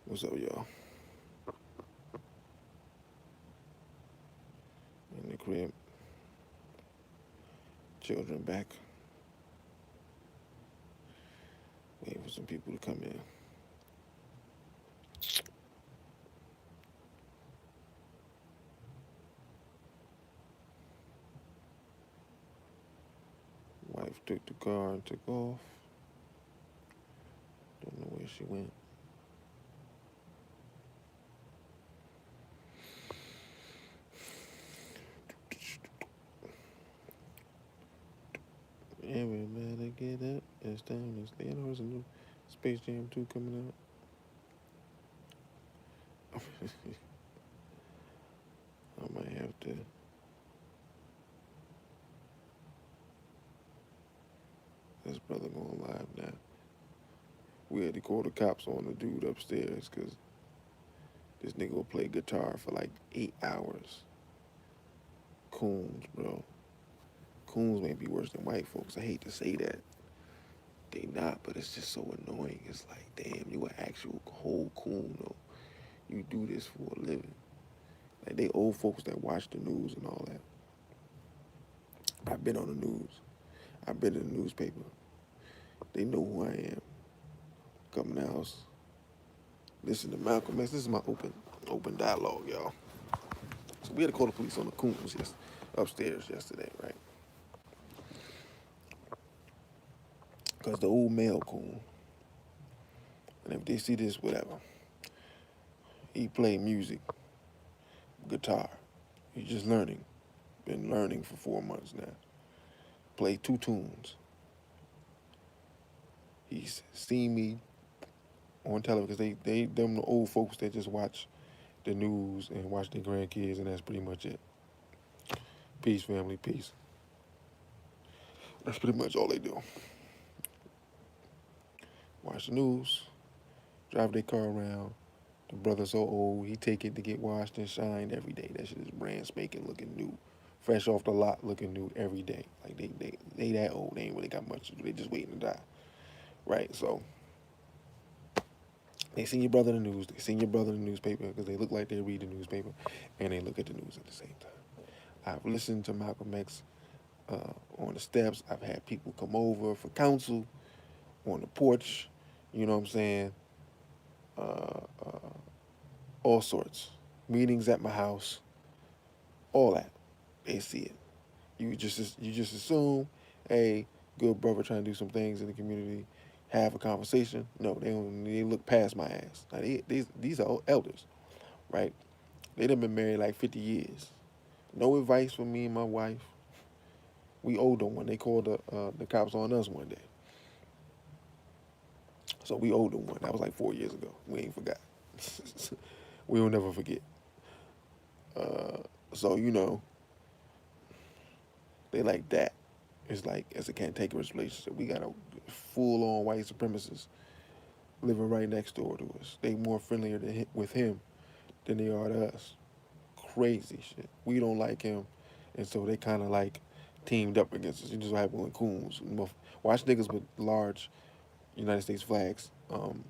What's up, y'all? In the crib, children back, waiting for some people to come in. Wife took the car and took off. Don't know where she went. Everybody get up. It's time to stand. There's a new Space Jam 2 coming out. I might have to. This brother going live now. We had to call the cops on the dude upstairs because this nigga will play guitar for like 8 hours. Coons, bro. Coons may be worse than white folks. I hate to say that. They not, but it's just so annoying. It's like, damn, you an actual whole coon though. You do this for a living. Like they old folks that watch the news and all that. I've been on the news. I've been in the newspaper. They know who I am. Come in the house. Listen to Malcolm X. This is my open dialogue, y'all. So we had to call the police on the coons upstairs yesterday, right? Because the old male coon, and if they see this, whatever, he play music, guitar. He's just learning. Been learning for 4 months now. Play 2 tunes. He's seen me on television because them the old folks that just watch the news and watch their grandkids, and that's pretty much it. Peace, family, peace. That's pretty much all they do. Watch the news, drive their car around. The brother's so old, he take it to get washed and shined every day. That shit is brand spanking looking new. Fresh off the lot looking new every day. Like they that old. They ain't really got much to do. They just waiting to die. Right? So they seen your brother in the news. They seen your brother in the newspaper because they look like they read the newspaper and they look at the news at the same time. I've listened to Malcolm X on the steps. I've had people come over for counsel on the porch. You know what I'm saying? Uh, uh, all sorts. Meetings at my house. All that. They see it. You just assume, hey, good brother trying to do some things in the community, have a conversation. No, they look past my ass. Now these are elders, right? They done been married like 50 years. No advice from me and my wife. We owed them one. They called the cops on us one day. So we owed them one. That was like 4 years ago. We ain't forgot. We will never forget. Uh, so they like that. It's a cantankerous relationship. We got a full on white supremacist living right next door to us. They more friendlier with him than they are to us. Crazy shit. We don't like him, and so they kind of like teamed up against us. You just happened with coons. Watch niggas with large United States flags on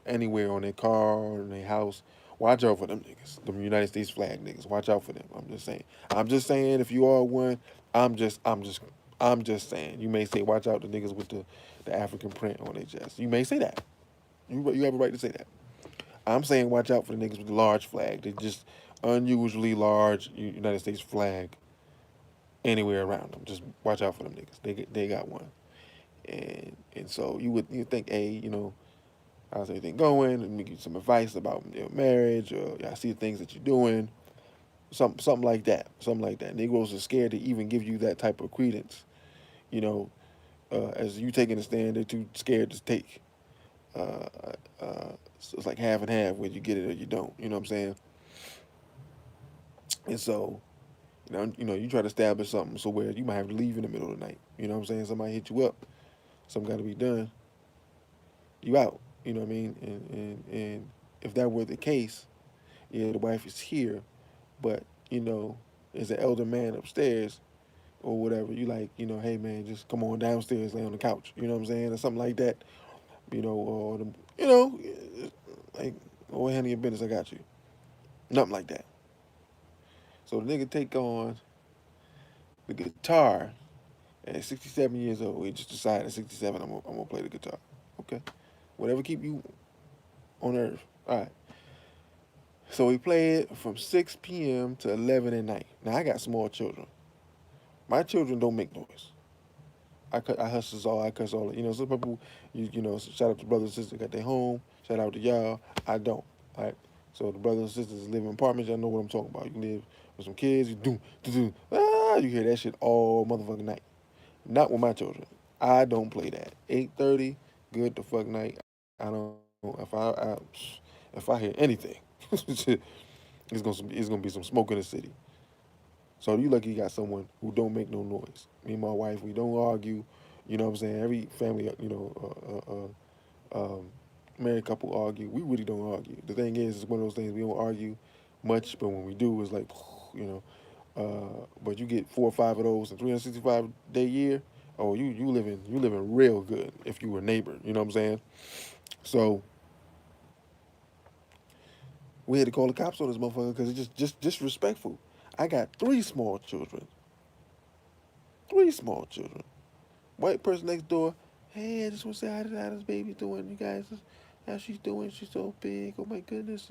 anywhere on their car or in their house. Watch out for them niggas. Them United States flag niggas. Watch out for them. I'm just saying. I'm just saying if you are one, I'm just I'm just I'm just saying. You may say watch out the niggas with the African print on their chest. You may say that. You have a right to say that. I'm saying watch out for the niggas with the large flag. They just unusually large United States flag anywhere around them. Just watch out for them niggas. They got one. And so you think, hey, how's everything going? And give you some advice about your marriage, or I see the things that you're doing, something like that, something like that. Negroes are scared to even give you that type of credence. You know, as you taking a stand, they're too scared to take. Uh, so it's like half and half, where you get it or you don't. You know what I'm saying? And so, you try to establish something so where you might have to leave in the middle of the night. You know what I'm saying? Somebody hit you up, something got to be done. You out. You know what I mean? And if that were the case, yeah, the wife is here, but there's an elder man upstairs or whatever. You like, hey man, just come on downstairs, lay on the couch. You know what I'm saying, or something like that. Or like, oh, handle your business, I got you. Nothing like that. So the nigga take on the guitar at 67 years old. He just decided at 67, I'm gonna play the guitar. Okay, whatever keep you on earth. All right. So he played from 6 p.m. to 11 at night. Now I got small children. My children don't make noise. I hustle all. I cuss all. Some people, shout out to brothers and sisters got their home. Shout out to y'all. I don't. All right. So the brothers and sisters live in apartments. Y'all know what I'm talking about. You can live with some kids. You do. You hear that shit all motherfucking night. Not with my children. I don't play that. 8:30, good the fuck night. I don't. If I hear anything, it's gonna be some smoke in the city. So you lucky you got someone who don't make no noise. Me and my wife, we don't argue. You know what I'm saying? Every family, married couple argue. We really don't argue. The thing is, it's one of those things we don't argue much, but when we do, it's like, you know. But you get 4 or 5 of those in 365-day year. Oh, you living real good if you were a neighbor. You know what I'm saying? So we had to call the cops on this motherfucker because it's just disrespectful. I got 3 small children. 3 small children. White person next door. Hey, I just want to say hi to how this baby's doing. You guys, how she's doing? She's so big. Oh my goodness,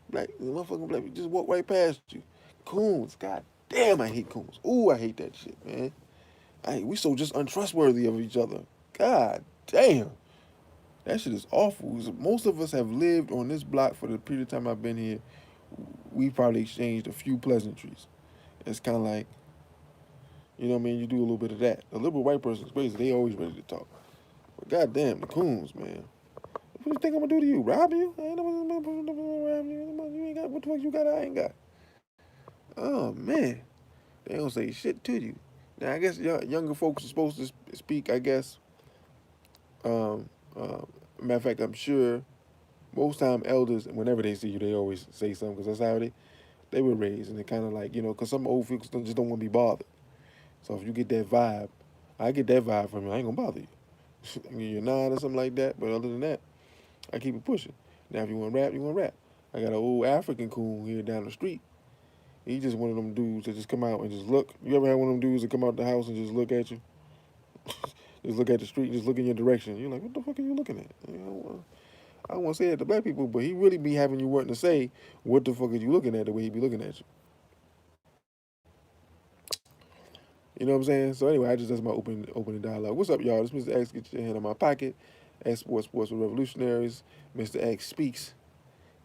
Black motherfucking black people just walk right past you. Coons, god damn, I hate coons. Ooh, I hate that shit, man. We so just untrustworthy of each other. God damn. That shit is awful. Most of us have lived on this block for the period of time I've been here. We probably exchanged a few pleasantries. It's kind of like, you know what I mean? You do a little bit of that. The liberal white person is crazy. They always ready to talk. But goddamn, the coons, man. What do you think I'm gonna do to you? Rob you? I ain't never rob you. You ain't got what the fuck you got? I ain't got. Oh man, they don't say shit to you. Now I guess younger folks are supposed to speak. I guess. Um, Matter of fact, I'm sure most time elders, whenever they see you, they always say something because that's how they were raised, and they kind of like because some old folks just don't want to be bothered. So if you get that vibe, I get that vibe from you. I ain't gonna bother you. I mean, you're nine or something like that, but other than that, I keep it pushing. Now, if you want to rap, you want to rap. I got an old African coon here down the street. He just one of them dudes that just come out and just look. You ever had one of them dudes that come out the house and just look at you? Just look at the street, just look in your direction. You're like, what the fuck are you looking at? I don't want to say that to black people, but he really be having you wanting to say, what the fuck are you looking at the way he be looking at you? You know what I'm saying? So anyway, that's my opening dialogue. What's up, y'all? This is Mr. X. Get your hand in my pocket. X Sports with Revolutionaries. Mr. X speaks.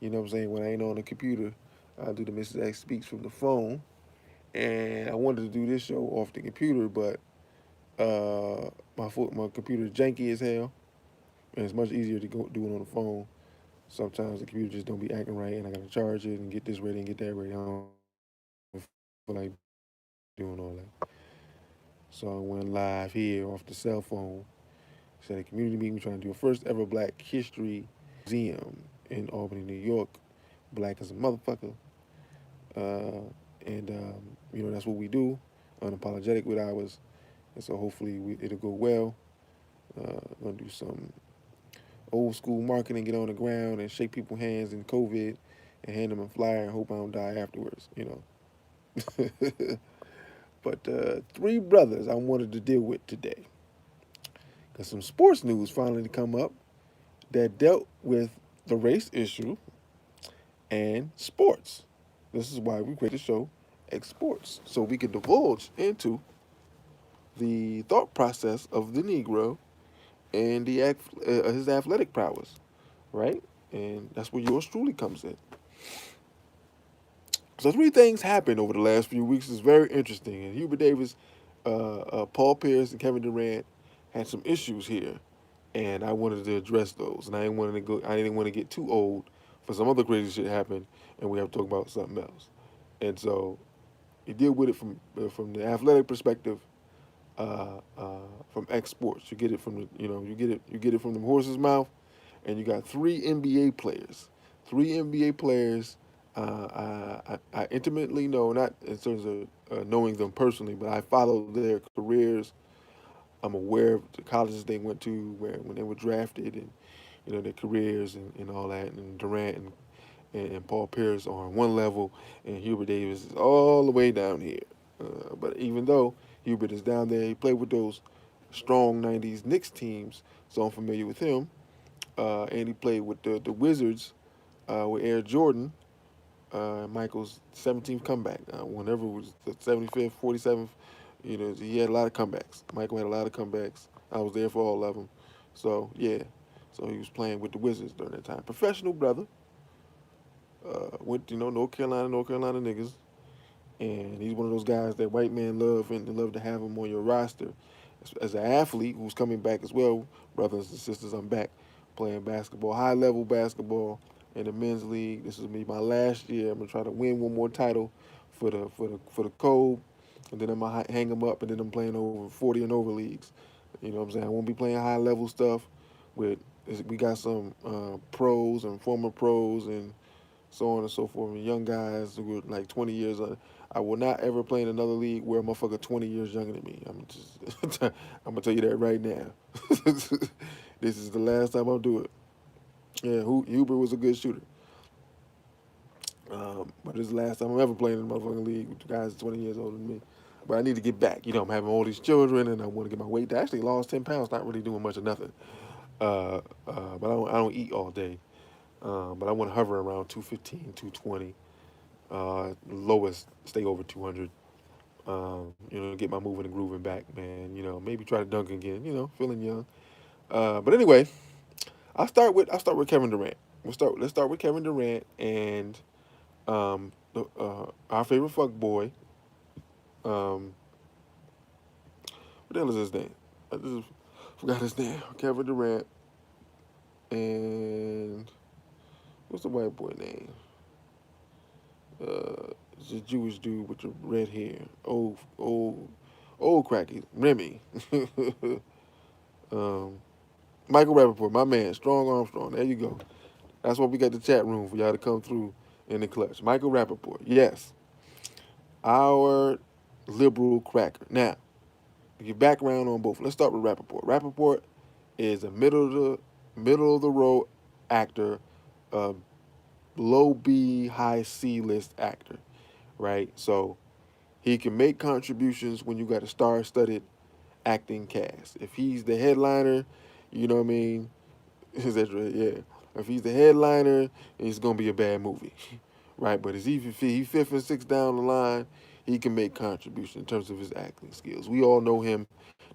You know what I'm saying? When I ain't on the computer, I do the Mr. X speaks from the phone. And I wanted to do this show off the computer, but my computer is janky as hell, and it's much easier to go do it on the phone. Sometimes the computer just don't be acting right, and I gotta charge it and get this ready and get that ready. I don't feel like doing all that. So I went live here off the cell phone. Said a community meeting. We're trying to do a first ever Black History Museum in Albany, New York. Black as a motherfucker. And that's what we do. Unapologetic with ours. And so hopefully it'll go well. Gonna do some old school marketing, get on the ground and shake people's hands in COVID and hand them a flyer and hope I don't die afterwards. But 3 brothers I wanted to deal with today. Because some sports news finally come up that dealt with the race issue and sports. This is why we created the show X Sports, so we can divulge into the thought process of the Negro and his athletic prowess, right? And that's where yours truly comes in. So 3 things happened over the last few weeks. It's very interesting. And Hubert Davis, Paul Pierce, and Kevin Durant had some issues here, and I wanted to address those. And I didn't want to get too old for some other crazy shit happen, and we have to talk about something else. And so you deal with it from the athletic perspective, from X Sports. You get it from you get it from the horse's mouth, and you got 3 NBA players. 3 NBA players I intimately know, not in terms of knowing them personally, but I follow their careers. I'm aware of the colleges they went to, where when they were drafted, and their careers and all that. And Durant and Paul Pierce are on one level, and Hubert Davis is all the way down here. But even though Hubert is down there, he played with those strong '90s Knicks teams, so I'm familiar with him. And he played with the Wizards with Air Jordan, Michael's 17th comeback. Whenever it was the 75th, 47th, he had a lot of comebacks. Michael had a lot of comebacks. I was there for all of them. So, yeah. So he was playing with the Wizards during that time. Professional brother. Went, North Carolina niggas. And he's one of those guys that white men love, and they love to have him on your roster. As an athlete who's coming back as well, brothers and sisters, I'm back playing basketball, high level basketball in the men's league. This is me my last year. I'm gonna try to win one more title for the Code, and then I'm gonna hang them up, and then I'm playing over 40 and over leagues. You know what I'm saying? I won't be playing high level stuff. With we got some pros and former pros and so on and so forth, and young guys who were like 20 years. I will not ever play in another league where a motherfucker 20 years younger than me. I'm gonna tell you that right now. This is the last time I'll do it. Yeah, Hubert was a good shooter, but this is the last time I'm ever playing in a motherfucking league with guys 20 years older than me. But I need to get back. I'm having all these children, and I want to get my weight. I actually lost 10 pounds, not really doing much of nothing. But I don't eat all day. But I want to hover around 215, 220. Lowest, stay over 200. Get my moving and grooving back, man. Maybe try to dunk again. Feeling young. But anyway, I'll start with Kevin Durant. Let's start with Kevin Durant and our favorite fuck boy. Um, what the hell is his name? I just forgot his name. Kevin Durant and what's the white boy name? It's a Jewish dude with the red hair. Old cracky. Remy. um, Michael Rappaport, my man, Strong Armstrong. There you go. That's why we got the chat room for y'all to come through in the clutch. Michael Rappaport, yes, our liberal cracker. Now, to give background on both, let's start with Rappaport. Rappaport is a middle of the road actor, uh, low B, high C list actor, right? So he can make contributions when you got a star-studded acting cast. If he's the headliner, you know what I mean? Is that right? Yeah. If he's the headliner, it's gonna be a bad movie, right? But if he fifth and sixth down the line, he can make contribution in terms of his acting skills. We all know him,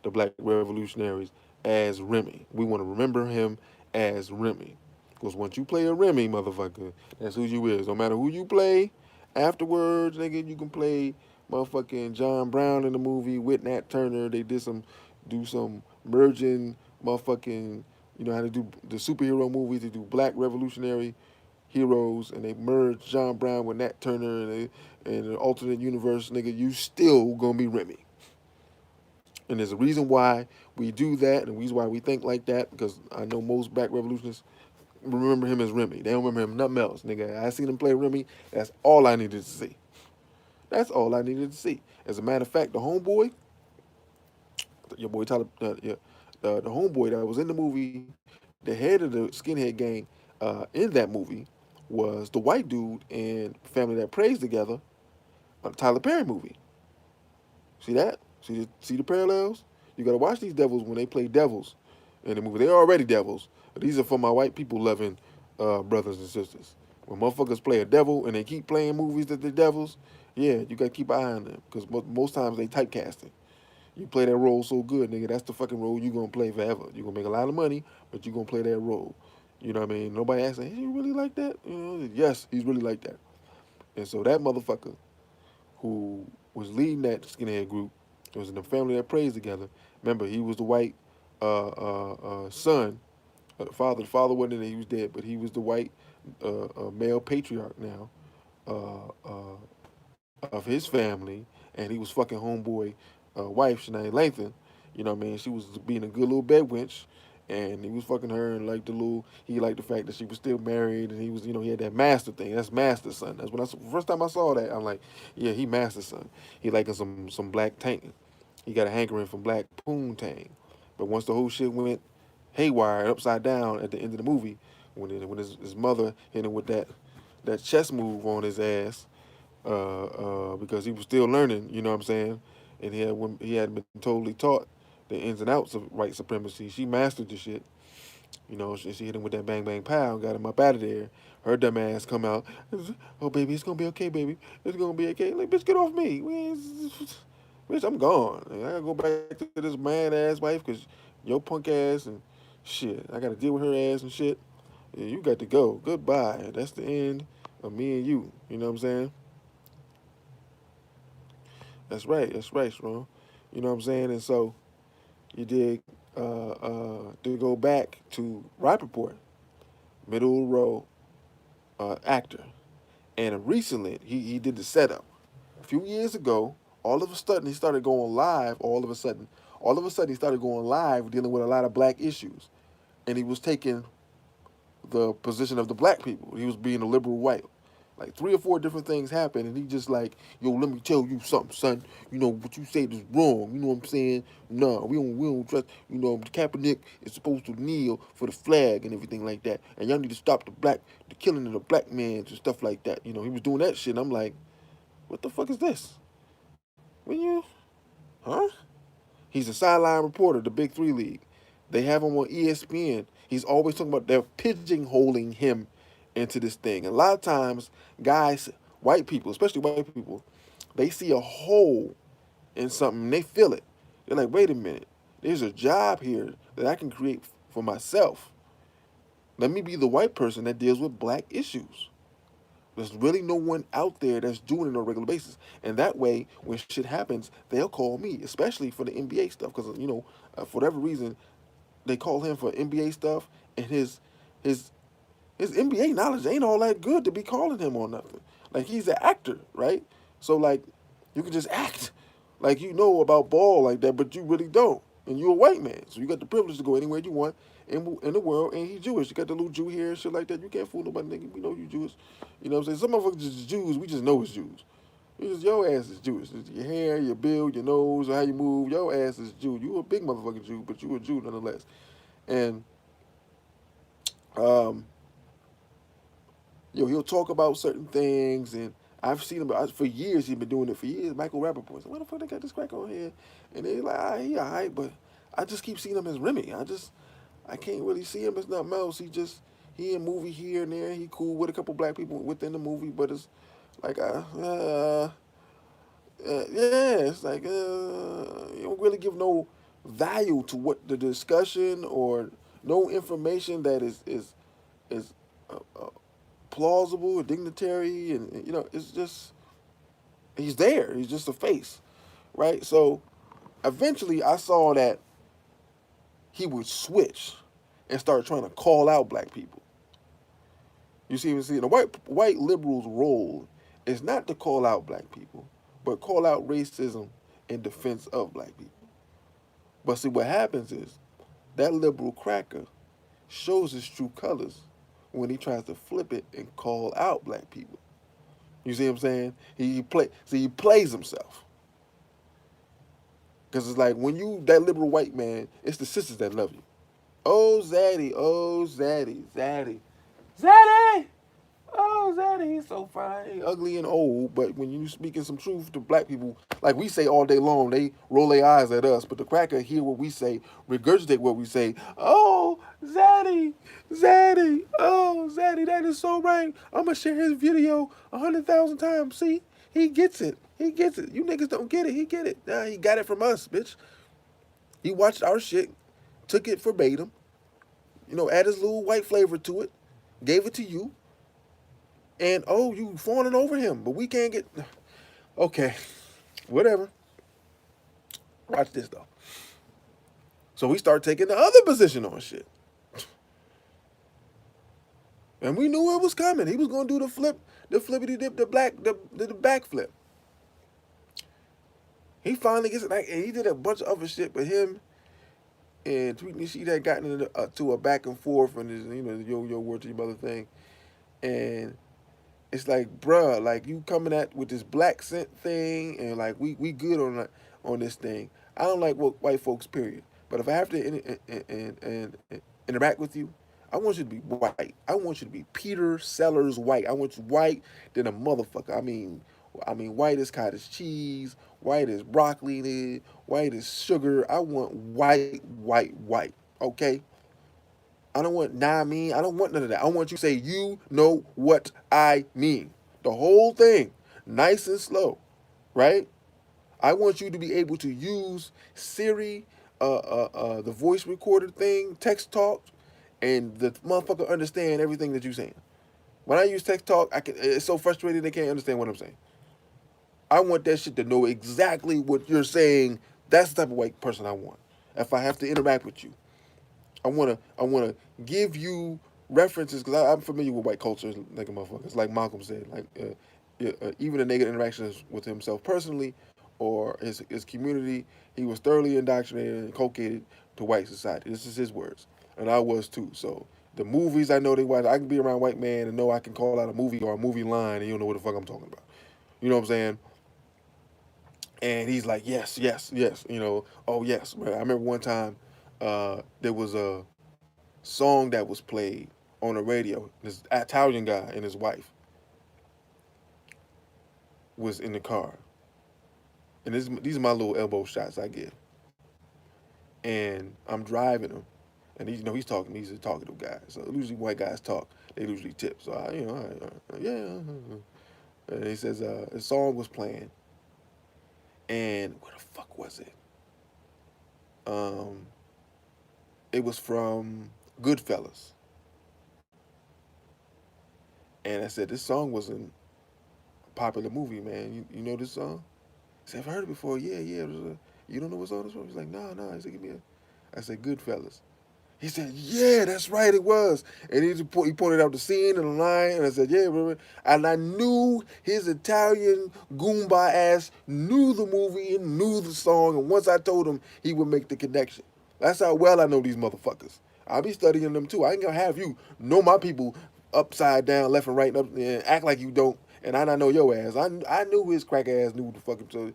the Black Revolutionaries, as Remy. We want to remember him as Remy, because once you play a Remy, motherfucker, that's who you is. No matter who you play, afterwards, nigga, you can play motherfucking John Brown in the movie with Nat Turner. They do some merging motherfucking, how to do the superhero movies. They do black revolutionary heroes, and they merge John Brown with Nat Turner, and an alternate universe, nigga. You still gonna be Remy. And there's a reason why we do that, and the reason why we think like that, because I know most black revolutionists remember him as Remy. They don't remember him nothing else, nigga. I seen him play Remy. That's all I needed to see. That's all I needed to see. As a matter of fact, the homeboy, your boy Tyler, the homeboy that was in the movie, the head of the skinhead gang, in that movie, was the white dude in Family That Prays Together, Tyler Perry movie. See that? See the parallels? You gotta watch these devils when they play devils in the movie. They're already devils. But these are for my white people loving brothers and sisters. When motherfuckers play a devil and they keep playing movies that they're devils, yeah, you gotta keep an eye on them, because most times they typecasting. You play that role so good, nigga. That's the fucking role you gonna play forever. You gonna make a lot of money, but you gonna play that role. You know what I mean? Nobody asks, "Is he really like that?" Yes, he's really like that. And so that motherfucker who was leading that skinhead group, it was in the Family That Prays Together. Remember, he was the white son. The father wasn't in there; he was dead. But he was the white male patriarch now, of his family, and he was fucking homeboy wife, Shanae Lathan. You know what I mean? She was being a good little bed wench, and he was fucking her and liked the little. He liked the fact that she was still married, and he was, he had that master thing. That's master son. That's when first time I saw that. I'm like, yeah, he master son. He liking some black tank. He got a hankering for black poontang. But once the whole shit went haywire, upside down at the end of the movie, when his mother hit him with that chess move on his ass, because he was still learning, you know what I'm saying, and he hadn't been totally taught the ins and outs of white supremacy. She mastered the shit. She hit him with that bang bang pow, got him up out of there. Her dumb ass come out. Oh baby, it's gonna be okay, baby. It's gonna be okay. Like, bitch, get off me. Bitch, I'm gone. I gotta go back to this man ass wife because your punk ass and shit. I gotta deal with her ass and shit. Yeah, you got to go. Goodbye. That's the end of me and you. You know what I'm saying? That's right. That's right, Strong. You know what I'm saying? And so you did to go back to Rappaport, middle row actor. And recently he did the setup. A few years ago, all of a sudden he started going live. All of a sudden he started going live dealing with a lot of black issues. And he was taking the position of the black people. He was being a liberal white. Like 3 or 4 different things happened, and he just like, yo, let me tell you something, son. What you said is wrong. You know what I'm saying? No, we don't trust. Kaepernick is supposed to kneel for the flag and everything like that, and y'all need to stop the killing of the black man and stuff like that. He was doing that shit. And I'm like, what the fuck is this? When you, huh? He's a sideline reporter, the Big Three League. They have him on ESPN. He's always talking about they're pigeonholing him into this thing. A lot of times, guys, white people, especially white people, they see a hole in something and they feel it. They're like, wait a minute, there's a job here that I can create for myself. Let me be the white person that deals with black issues. There's really no one out there that's doing it on a regular basis. And that way, when shit happens, they'll call me, especially for the NBA stuff, because, for whatever reason, they call him for NBA stuff, and his NBA knowledge ain't all that good to be calling him on nothing. Like, he's an actor, right? So, like, you can just act like you know about ball like that, but you really don't. And you're a white man, so you got the privilege to go anywhere you want in the world, and he's Jewish. You got the little Jew hair and shit like that. You can't fool nobody, nigga. We know you Jewish. You know what I'm saying? Some motherfuckers just Jews, we just know it's Jews. Your ass is Jewish. Your hair, your build, your nose, how you move, your ass is Jew. You a big motherfucking Jew, but you a Jew nonetheless. And he'll talk about certain things, and I've seen him for years. He's been doing it for years. Michael Rappaport. Why the fuck they got this crack on here? And they're like, he alright, but I just keep seeing him as Remy. I can't really see him as nothing else. He in movie here and there. He cool with a couple black people within the movie, but it's like, yeah, it's like you don't really give no value to what the discussion or no information that is plausible, dignitary, and it's just he's there. He's just a face, right? So eventually, I saw that he would switch and start trying to call out black people. You see, the white liberals' role is not to call out black people, but call out racism in defense of black people. But see, what happens is that liberal cracker shows his true colors when he tries to flip it and call out black people. You see what I'm saying? He plays himself. Because it's like when you that liberal white man, it's the sisters that love you. Oh Zaddy, Zaddy. Oh Zaddy, he's so fine, ugly and old. But when you speaking some truth to black people, like we say all day long, they roll their eyes at us. But the cracker hear what we say, regurgitate what we say. Oh Zaddy, oh Zaddy, that is so right. I'm gonna share his video 100,000 times. See, he gets it. You niggas don't get it. He get it. Nah, he got it from us, bitch. He watched our shit, took it verbatim, add his little white flavor to it, gave it to you, and you fawning over him, but we can't get. Okay, whatever. Watch this though. So we start taking the other position on shit, and we knew it was coming. He was gonna do the flippity dip, the backflip. He finally gets it, and he did a bunch of other shit, but him and tweeting she had gotten into, to a back and forth and this, yo word to your mother thing, and it's like, bruh, like you coming at with this black scent thing, and like we good on this thing. I don't like what white folks, period. But if I have to and interact with you, I want you to be white. I want you to be Peter Sellers white. I want you white than a motherfucker. I mean, white as cottage cheese, white as broccoli, white as sugar. I want white, white, white. Okay. I don't want nah mean. I don't want none of that. I want you to say you know what I mean. The whole thing, nice and slow, right? I want you to be able to use Siri, the voice recorder thing, text talk, and the motherfucker understand everything that you're saying. When I use text talk, it's so frustrating they can't understand what I'm saying. I want that shit to know exactly what you're saying. That's the type of white person I want. If I have to interact with you, I wanna give you references because I'm familiar with white culture, like a motherfucker. It's like Malcolm said, like even the negative interactions with himself personally or his community, he was thoroughly indoctrinated and inculcated to white society. This is his words, and I was too. So the movies I know they watch, I can be around white man and know I can call out a movie or a movie line, and you don't know what the fuck I'm talking about. You know what I'm saying? And he's like, yes, yes, yes. Oh yes. Right. I remember one time there was a song that was played on the radio. This Italian guy and his wife was in the car, and these are my little elbow shots I give. And I'm driving him, and he's talking. He's a talkative guy. So usually white guys talk. They usually tip. So yeah. And he says the song was playing, and what the fuck was it? Um, it was from Goodfellas, and I said this song wasn't a popular movie, man. You know this song? He said, I've heard it before. Yeah, yeah. You don't know what song this from? He's like, no, no. He said, give me a. I said, Goodfellas. He said, yeah, that's right, it was. And he pointed out the scene and the line, and I said, yeah, remember? And I knew his Italian Goomba ass knew the movie and knew the song, and once I told him, he would make the connection. That's how well I know these motherfuckers. I'll be studying them too. I ain't gonna have you know my people upside down, left and right, and up, and act like you don't, and I not know your ass. I knew his crack ass knew the fucking, so,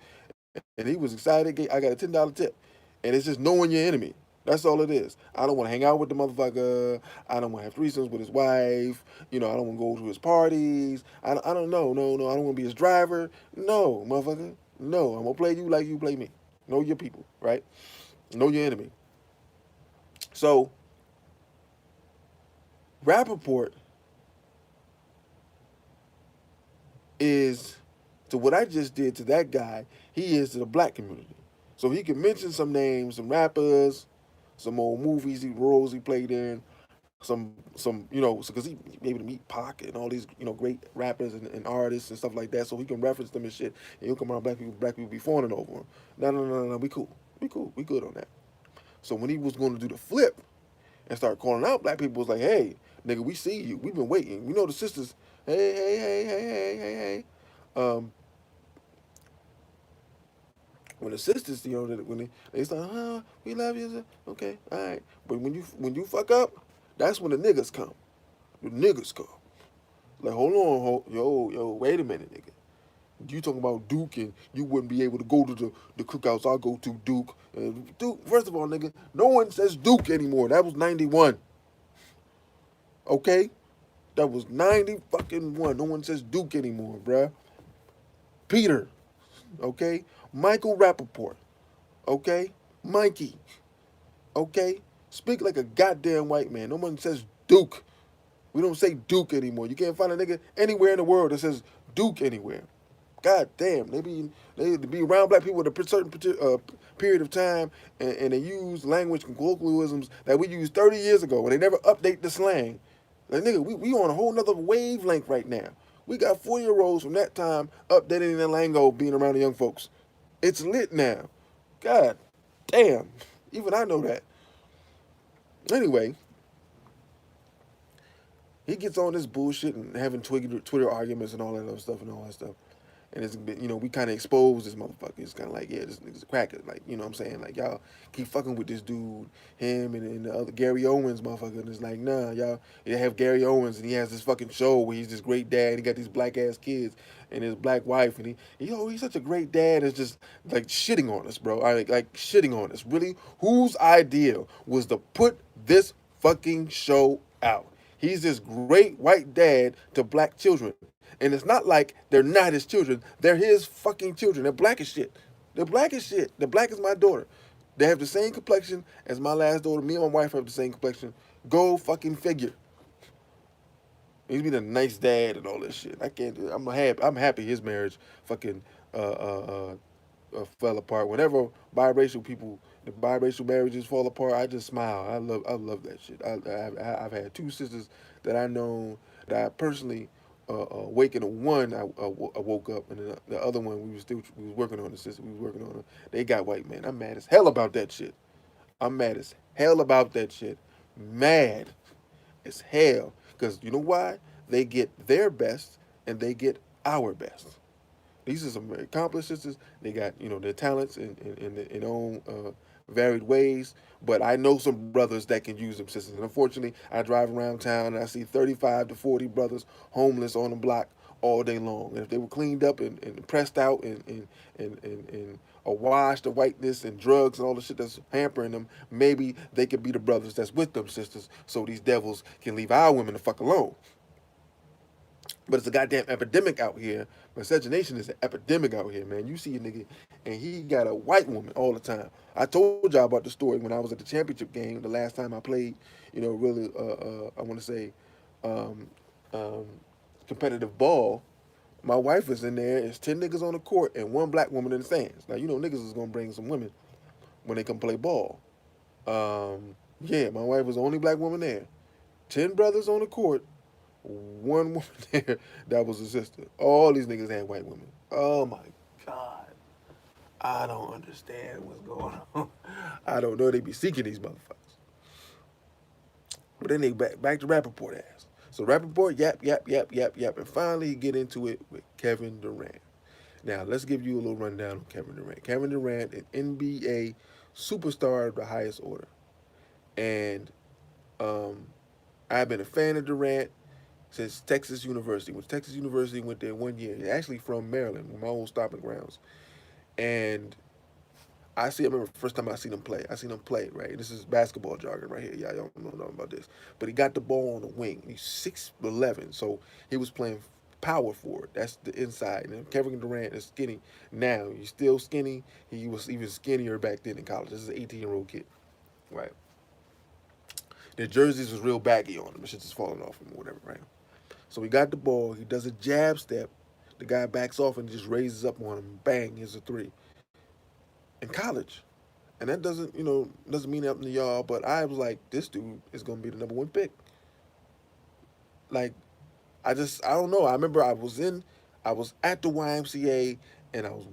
and he was excited. I got a $10 tip, and it's just knowing your enemy. That's all it is. I don't want to hang out with the motherfucker. I don't want to have threesomes with his wife. I don't want to go to his parties. I don't know. No, no. I don't want to be his driver. No, motherfucker. No, I'm going to play you like you play me. Know your people, right? Know your enemy. So, Rappaport is, to what I just did to that guy, he is to the black community. So he can mention some names, some rappers, some old movies, roles he played in, some because he able to meet Pac and all these great rappers and artists and stuff like that, so he can reference them and shit. And he'll come around black people be fawning over him. No, no, no, no, we cool, we good on that. So when he was going to do the flip and start calling out black people, was like, hey, nigga, we see you, we've been waiting. We know the sisters. Hey, hey, hey, hey, hey, hey, hey. Um, when the sisters, when they start, we love you, okay, all right. But when you fuck up, that's when the niggas come. The niggas come. Like, hold on, yo, wait a minute, nigga. You talking about Duke and you wouldn't be able to go to the cookouts I go to, Duke. Duke, first of all, nigga, no one says Duke anymore. That was 91. Okay? That was 90 fucking one. No one says Duke anymore, bruh. Peter. Okay? Michael Rappaport. Okay? Mikey. Okay? Speak like a goddamn white man. No one says Duke. We don't say Duke anymore. You can't find a nigga anywhere in the world that says Duke anywhere. God damn, they be around black people at a certain period of time, and they use language and colloquialisms that we used 30 years ago, and they never update the slang. Like, nigga, we on a whole nother wavelength right now. We got 4-year-olds from that time updating their lingo, being around the young folks. It's lit now. God damn, even I know that. Anyway, he gets on this bullshit and having Twitter arguments and all that other stuff and all that stuff. and it's been, we kind of exposed this motherfucker. It's kind of like, yeah, this nigga's a cracker. Like, you know what I'm saying? Like, y'all keep fucking with this dude, him and the other Gary Owens motherfucker. And it's like, nah, y'all, you have Gary Owens and he has this fucking show where he's this great dad. And he got these black ass kids and his black wife, and he's such a great dad. It's just like shitting on us, bro. Like shitting on us. Really, whose idea was to put this fucking show out? He's this great white dad to black children. And it's not like they're not his children. They're his fucking children. They're black as shit. They're black as shit. They're black as my daughter. They have the same complexion as my last daughter. Me and my wife have the same complexion. Go fucking figure. He's been a nice dad and all this shit. I can't do it. I'm happy his marriage fucking fell apart. Whenever the biracial marriages fall apart, I just smile. I love that shit. I've had two sisters that I know that I personally waking one I woke up, and the other one we was working on the sister. We was working on her. They got white man. I'm mad as hell about that shit. I'm mad as hell about that shit. Mad as hell. Because you know why? They get their best and they get our best. These are some very accomplished sisters. They got, their talents in their own varied ways. But I know some brothers that can use them sisters. And unfortunately, I drive around town and I see 35 to 40 brothers homeless on the block all day long. And if they were cleaned up and pressed out and washed of whiteness and drugs and all the shit that's hampering them, maybe they could be the brothers that's with them sisters so these devils can leave our women the fuck alone. But it's a goddamn epidemic out here. Miscegenation is an epidemic out here, man. You see a nigga, and he got a white woman all the time. I told y'all about the story when I was at the championship game the last time I played. Really, I want to say, um, um, competitive ball. My wife is in there. It's 10 niggas on the court and one black woman in the stands. Now niggas is gonna bring some women when they come play ball. Yeah, my wife was the only black woman there. 10 brothers on the court, one woman there that was a sister. All these niggas had white women. Oh my God. I don't understand what's going on. I don't know. They be seeking these motherfuckers. But then they back to Rappaport ass. So Rappaport, yap. And finally he get into it with Kevin Durant. Now, let's give you a little rundown on Kevin Durant. Kevin Durant, an NBA superstar of the highest order. And I've been a fan of Durant since Texas University. When Texas University went there 1 year. He's actually from Maryland, my old stomping grounds. And I remember the first time I seen him play. I seen him play, right? This is basketball jargon right here. Y'all don't know nothing about this. But he got the ball on the wing. He's 6'11", so he was playing power forward. That's the inside. And Kevin Durant is skinny now. He's still skinny. He was even skinnier back then in college. This is an 18-year-old kid, right? Their jerseys was real baggy on him. The shit just falling off him or whatever, right? So he got the ball. He does a jab step. The guy backs off and just raises up on him. Bang, here's a three. In college. And that doesn't mean nothing to y'all, but I was like, this dude is going to be the number one pick. Like, I don't know. I remember I was at the YMCA and I was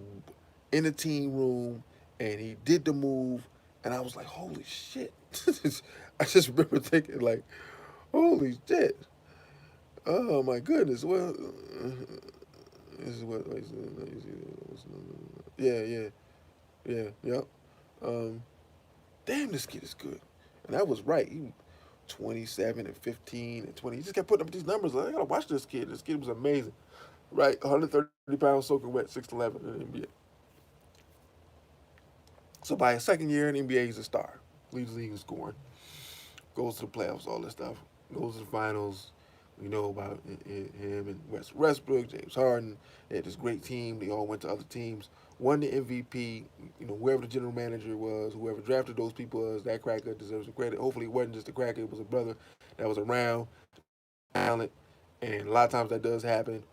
in the team room and he did the move and I was like, holy shit. I just remember thinking like, holy shit. Oh my goodness. Well, this is what, yeah. Um, Damn, this kid is good. And I was right. He 27 and 15 and 20. He just kept putting up these numbers. Like, I gotta watch this kid. This kid was amazing. Right, 130 pounds soaking wet, 6'11" in the NBA. So by his second year in the NBA, he's a star. Leads the league in scoring. Goes to the playoffs, all this stuff. Goes to the finals. We know about him and Westbrook, James Harden. They had this great team. They all went to other teams. Won the MVP. Whoever the general manager was, whoever drafted those people was, that cracker deserves some credit. Hopefully it wasn't just a cracker. It was a brother that was around, talent. And a lot of times that does happen.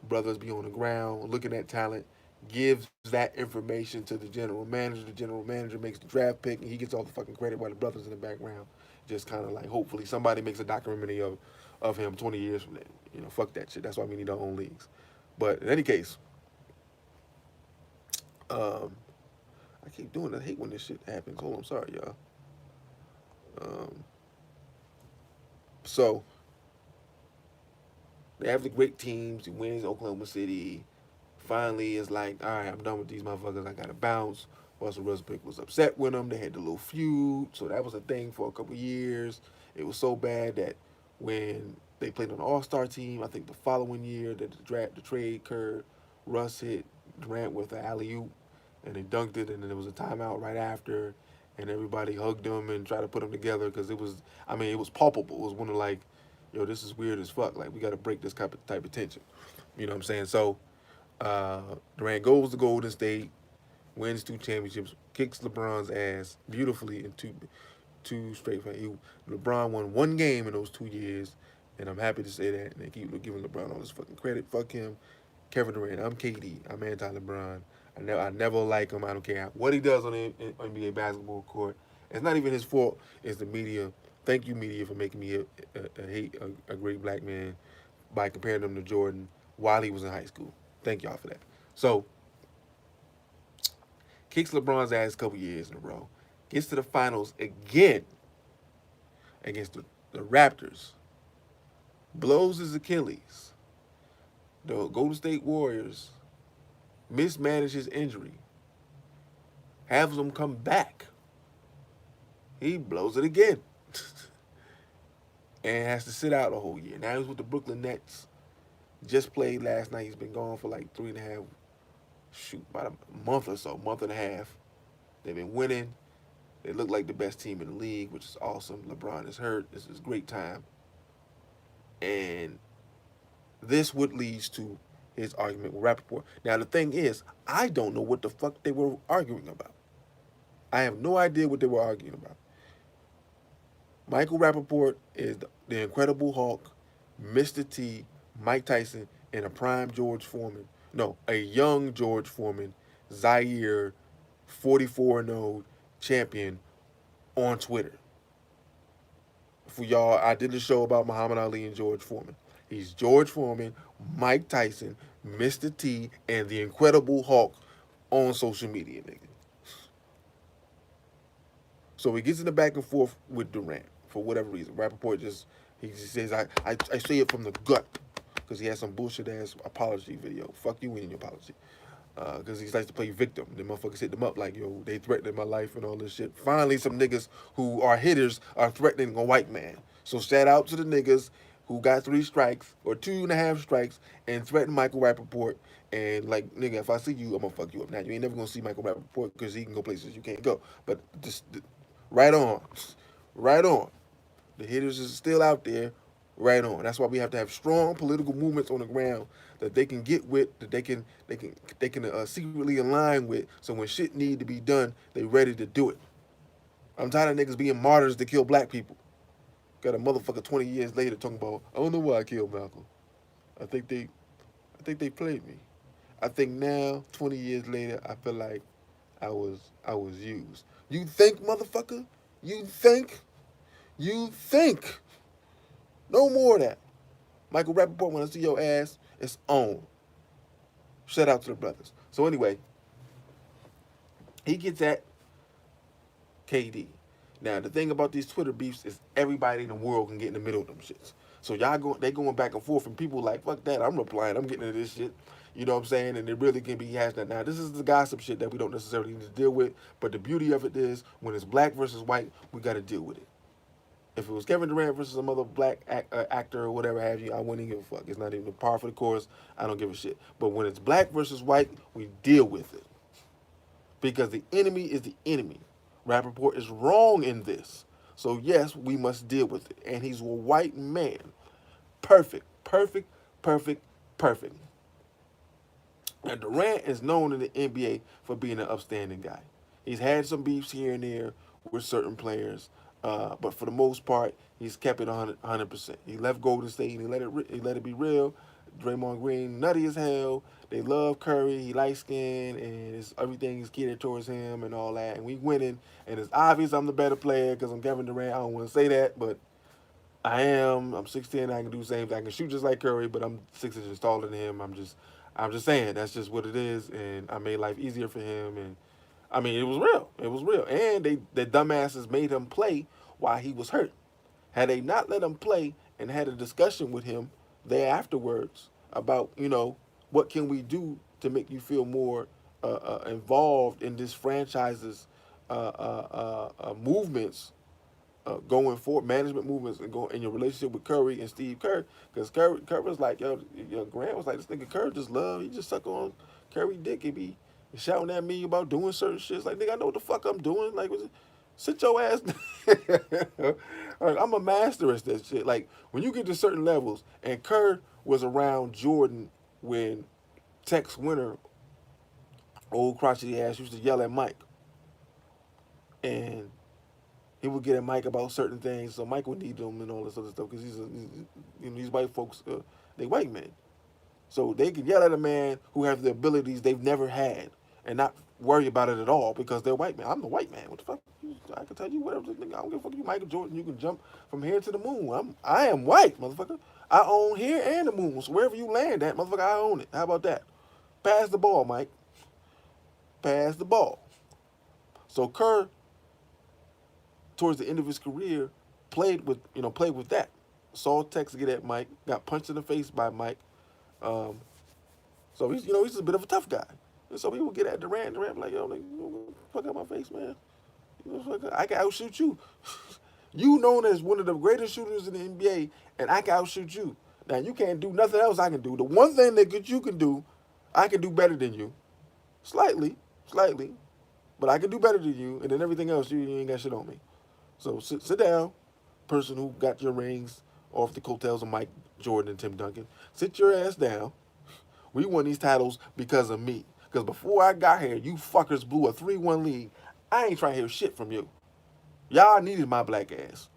Brothers be on the ground looking at talent, gives that information to the general manager. The general manager makes the draft pick, and he gets all the fucking credit while the brothers in the background just kind of like, hopefully somebody makes a documentary of him 20 years from now. Fuck that shit. That's why we need our own leagues. But in any case, I keep doing that. I hate when this shit happens. Hold on, I'm sorry, y'all. So they have the great teams. He wins Oklahoma City. finally is like, all right, I'm done with these motherfuckers. I gotta bounce. Russell Westbrook was upset with him. They had the little feud, so that was a thing for a couple years. It was so bad that when they played on the All Star team, I think the following year that the trade occurred, Russ hit Durant with an alley oop, and they dunked it, and then there was a timeout right after, and everybody hugged him and tried to put them together because it was, I mean, it was palpable. It was one of like, yo, this is weird as fuck. Like we got to break this type of tension. You know what I'm saying? So uh, Durant goes to Golden State, wins 2 championships, kicks LeBron's ass beautifully in two straight fights. LeBron won 1 game in those 2 years, and I'm happy to say that. And they keep giving LeBron all this fucking credit. Fuck him, Kevin Durant. I'm KD. I'm anti LeBron. I never like him. I don't care what he does on the NBA basketball court. It's not even his fault. It's the media. Thank you, media, for making me hate a great black man by comparing him to Jordan while he was in high school. Thank y'all for that. So, kicks LeBron's ass a couple years in a row. Gets to the finals again against the Raptors. Blows his Achilles. The Golden State Warriors mismanage his injury. Has him come back. He blows it again. And has to sit out a whole year. Now he's with the Brooklyn Nets. Just played last night. He's been gone for like 3.5, about a month or so, month and a half. They've been winning. They look like the best team in the league, which is awesome. LeBron is hurt. This is a great time. And this would lead to his argument with Rappaport. Now, the thing is, I don't know what the fuck they were arguing about. I have no idea what they were arguing about. Michael Rappaport is the Incredible Hulk, Mr. T, Mike Tyson, and a prime George Foreman. No, a young George Foreman, Zaire, 44-0 champion on Twitter. For y'all, I did a show about Muhammad Ali and George Foreman. He's George Foreman, Mike Tyson, Mr. T, and the Incredible Hulk on social media, nigga. So he gets in the back and forth with Durant for whatever reason. Rappaport he just says, I say it from the gut because he has some bullshit ass apology video. Fuck you and your apology. Because he likes to play victim. The motherfuckers hit them up like, yo, they threatened my life and all this shit. Finally, some niggas who are hitters are threatening a white man. So shout out to the niggas who got 3 strikes or 2.5 strikes and threatened Michael Rappaport. And like, nigga, if I see you, I'm gonna fuck you up. Now, you ain't never gonna see Michael Rappaport because he can go places you can't go. But just right on. Right on. The hitters is still out there. Right on. That's why we have to have strong political movements on the ground that they can get with, that they can secretly align with. So when shit need to be done, they ready to do it. I'm tired of niggas being martyrs to kill black people. Got a motherfucker 20 years later talking about, I don't know why I killed Malcolm. I think they played me. I think now, 20 years later, I feel like I was used. You think, motherfucker? You think? You think? No more of that. Michael Rappaport, when I see your ass, it's on. Shout out to the brothers. So anyway, he gets at KD. Now, the thing about these Twitter beefs is everybody in the world can get in the middle of them shits. So they going back and forth, and people like, fuck that, I'm replying, I'm getting into this shit. You know what I'm saying? And it really can be hashed out. Now, this is the gossip shit that we don't necessarily need to deal with, but the beauty of it is, when it's black versus white, we got to deal with it. If it was Kevin Durant versus some other black actor or whatever have you, I wouldn't give a fuck. It's not even a par for the course. I don't give a shit. But when it's black versus white, we deal with it. Because the enemy is the enemy. Rappaport is wrong in this. So yes, we must deal with it. And he's a white man. Perfect, perfect, perfect, perfect. Now, Durant is known in the NBA for being an upstanding guy. He's had some beefs here and there with certain players, but for the most part, he's kept it 100%. He left Golden State and he let it be real. Draymond Green, nutty as hell. They love Curry. He light skinned, and everything is catered towards him and all that. And we winning, and it's obvious I'm the better player because I'm Kevin Durant. I don't want to say that, but I am. I'm 6'10". I can do the same thing. I can shoot just like Curry, but I'm 6 inches taller than him. I'm just saying that's just what it is, and I made life easier for him. And I mean, it was real. It was real. And the dumbasses made him play while he was hurt. Had they not let him play and had a discussion with him there afterwards about, what can we do to make you feel more involved in this franchise's movements going forward, management movements, and going in your relationship with Curry and Steve Kerr, because Curry was like, Grant was like, this nigga Kerr just love, he just suck on Curry dick and be shouting at me about doing certain shit. It's like, nigga, I know what the fuck I'm doing. Like, sit your ass down. Like, I'm a master at that shit. Like, when you get to certain levels, and Kerr was around Jordan when Tex Winter, old crotchety ass, used to yell at Mike. And he would get at Mike about certain things, so Mike would need him and all this other stuff because these white folks, they white men, so they can yell at a man who has the abilities they've never had and not worry about it at all because they're white men. I'm the white man. What the fuck? I can tell you whatever. I don't give a fuck. You Michael Jordan. You can jump from here to the moon. I am white, motherfucker. I own here and the moon. So wherever you land at, motherfucker, I own it. How about that? Pass the ball, Mike. Pass the ball. So Kerr, towards the end of his career, played with that. Saw Tex get at Mike, got punched in the face by Mike. So he's a bit of a tough guy. And so he would get at Durant. Durant like, yo, like, you fuck out my face, man. I can outshoot you. You known as one of the greatest shooters in the NBA, and I can outshoot you. Now you can't do nothing else I can do. The one thing that you can do, I can do better than you. Slightly. But I can do better than you, and then everything else, you ain't got shit on me. So sit down, person who got your rings off the coattails of Mike Jordan and Tim Duncan. Sit your ass down. We won these titles because of me. Because before I got here, you fuckers blew a 3-1 lead. I ain't trying to hear shit from you. Y'all needed my black ass.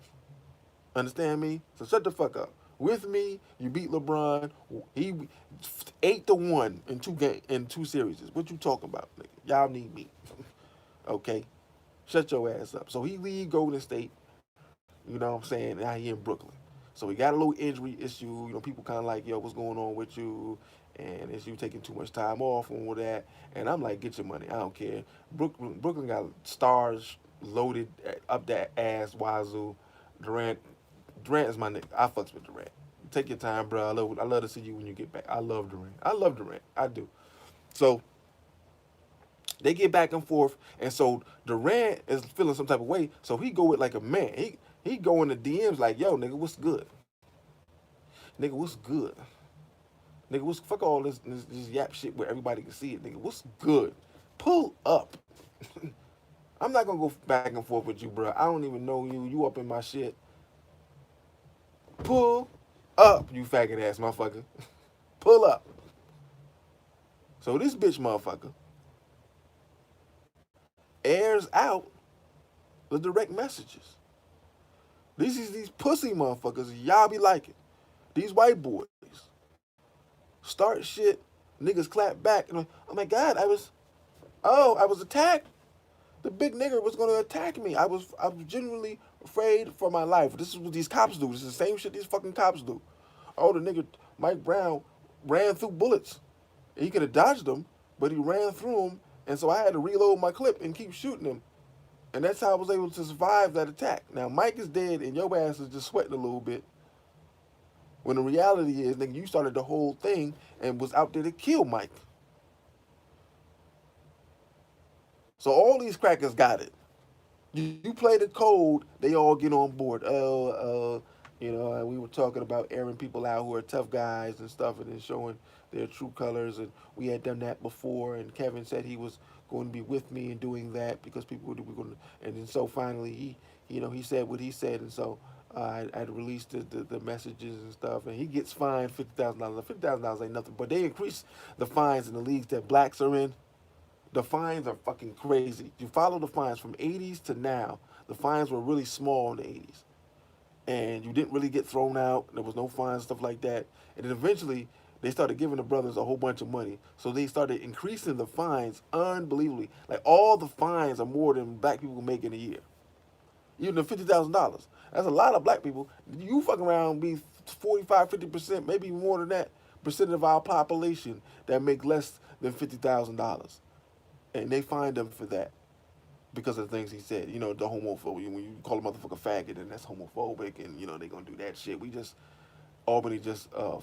Understand me? So shut the fuck up. With me, you beat LeBron. He 8-1 in two series. What you talking about, nigga? Y'all need me. Okay? Shut your ass up. So he leave Golden State, you know what I'm saying? Now he in Brooklyn. So he got a little injury issue. People kind of like, yo, what's going on with you? And it's you taking too much time off and all that. And I'm like, get your money. I don't care. Brooklyn got stars loaded up that ass wazoo. Durant is my nigga. I fucks with Durant. Take your time, bro. I love to see you when you get back. I love Durant. I do. So they get back and forth, and so Durant is feeling some type of way, so he go with like a man. He go in the DMs like, yo, nigga, what's good? Nigga, what's good? Nigga, what's fuck all this yap shit where everybody can see it, nigga. What's good? Pull up. I'm not gonna go back and forth with you, bro. I don't even know you. You up in my shit. Pull up, you faggot ass motherfucker. Pull up. So this bitch motherfucker airs out the direct messages. These pussy motherfuckers, y'all be liking. These white boys start shit, niggas clap back, and oh my god, I was attacked. The big nigger was gonna attack me. I was genuinely afraid for my life. This is what these cops do. This is the same shit these fucking cops do. Oh, the nigga Mike Brown ran through bullets. He could have dodged them, but he ran through them, and so I had to reload my clip and keep shooting him. And that's how I was able to survive that attack. Now, Mike is dead, and your ass is just sweating a little bit. When the reality is, nigga, you started the whole thing and was out there to kill Mike. So all these crackers got it. You play the code, they all get on board. We were talking about airing people out who are tough guys and stuff, and then showing their true colors. And we had done that before. And Kevin said he was going to be with me in doing that because people were going to. And then so finally he said what he said, and so I'd released the messages and stuff. And he gets fined $50,000. $50,000 ain't nothing, but they increased the fines in the leagues that blacks are in. The fines are fucking crazy. You follow the fines from 80s to now. The fines were really small in the 80s. And you didn't really get thrown out. There was no fines, stuff like that. And then eventually, they started giving the brothers a whole bunch of money. So they started increasing the fines unbelievably. Like, all the fines are more than black people make in a year. Even the $50,000. That's a lot of black people. You fuck around be 45, 50%, maybe more than that, percent of our population that make less than $50,000. And they find him for that because of the things he said. The homophobia. When you call a motherfucker faggot, and that's homophobic, and, they're going to do that shit. We just, Albany just a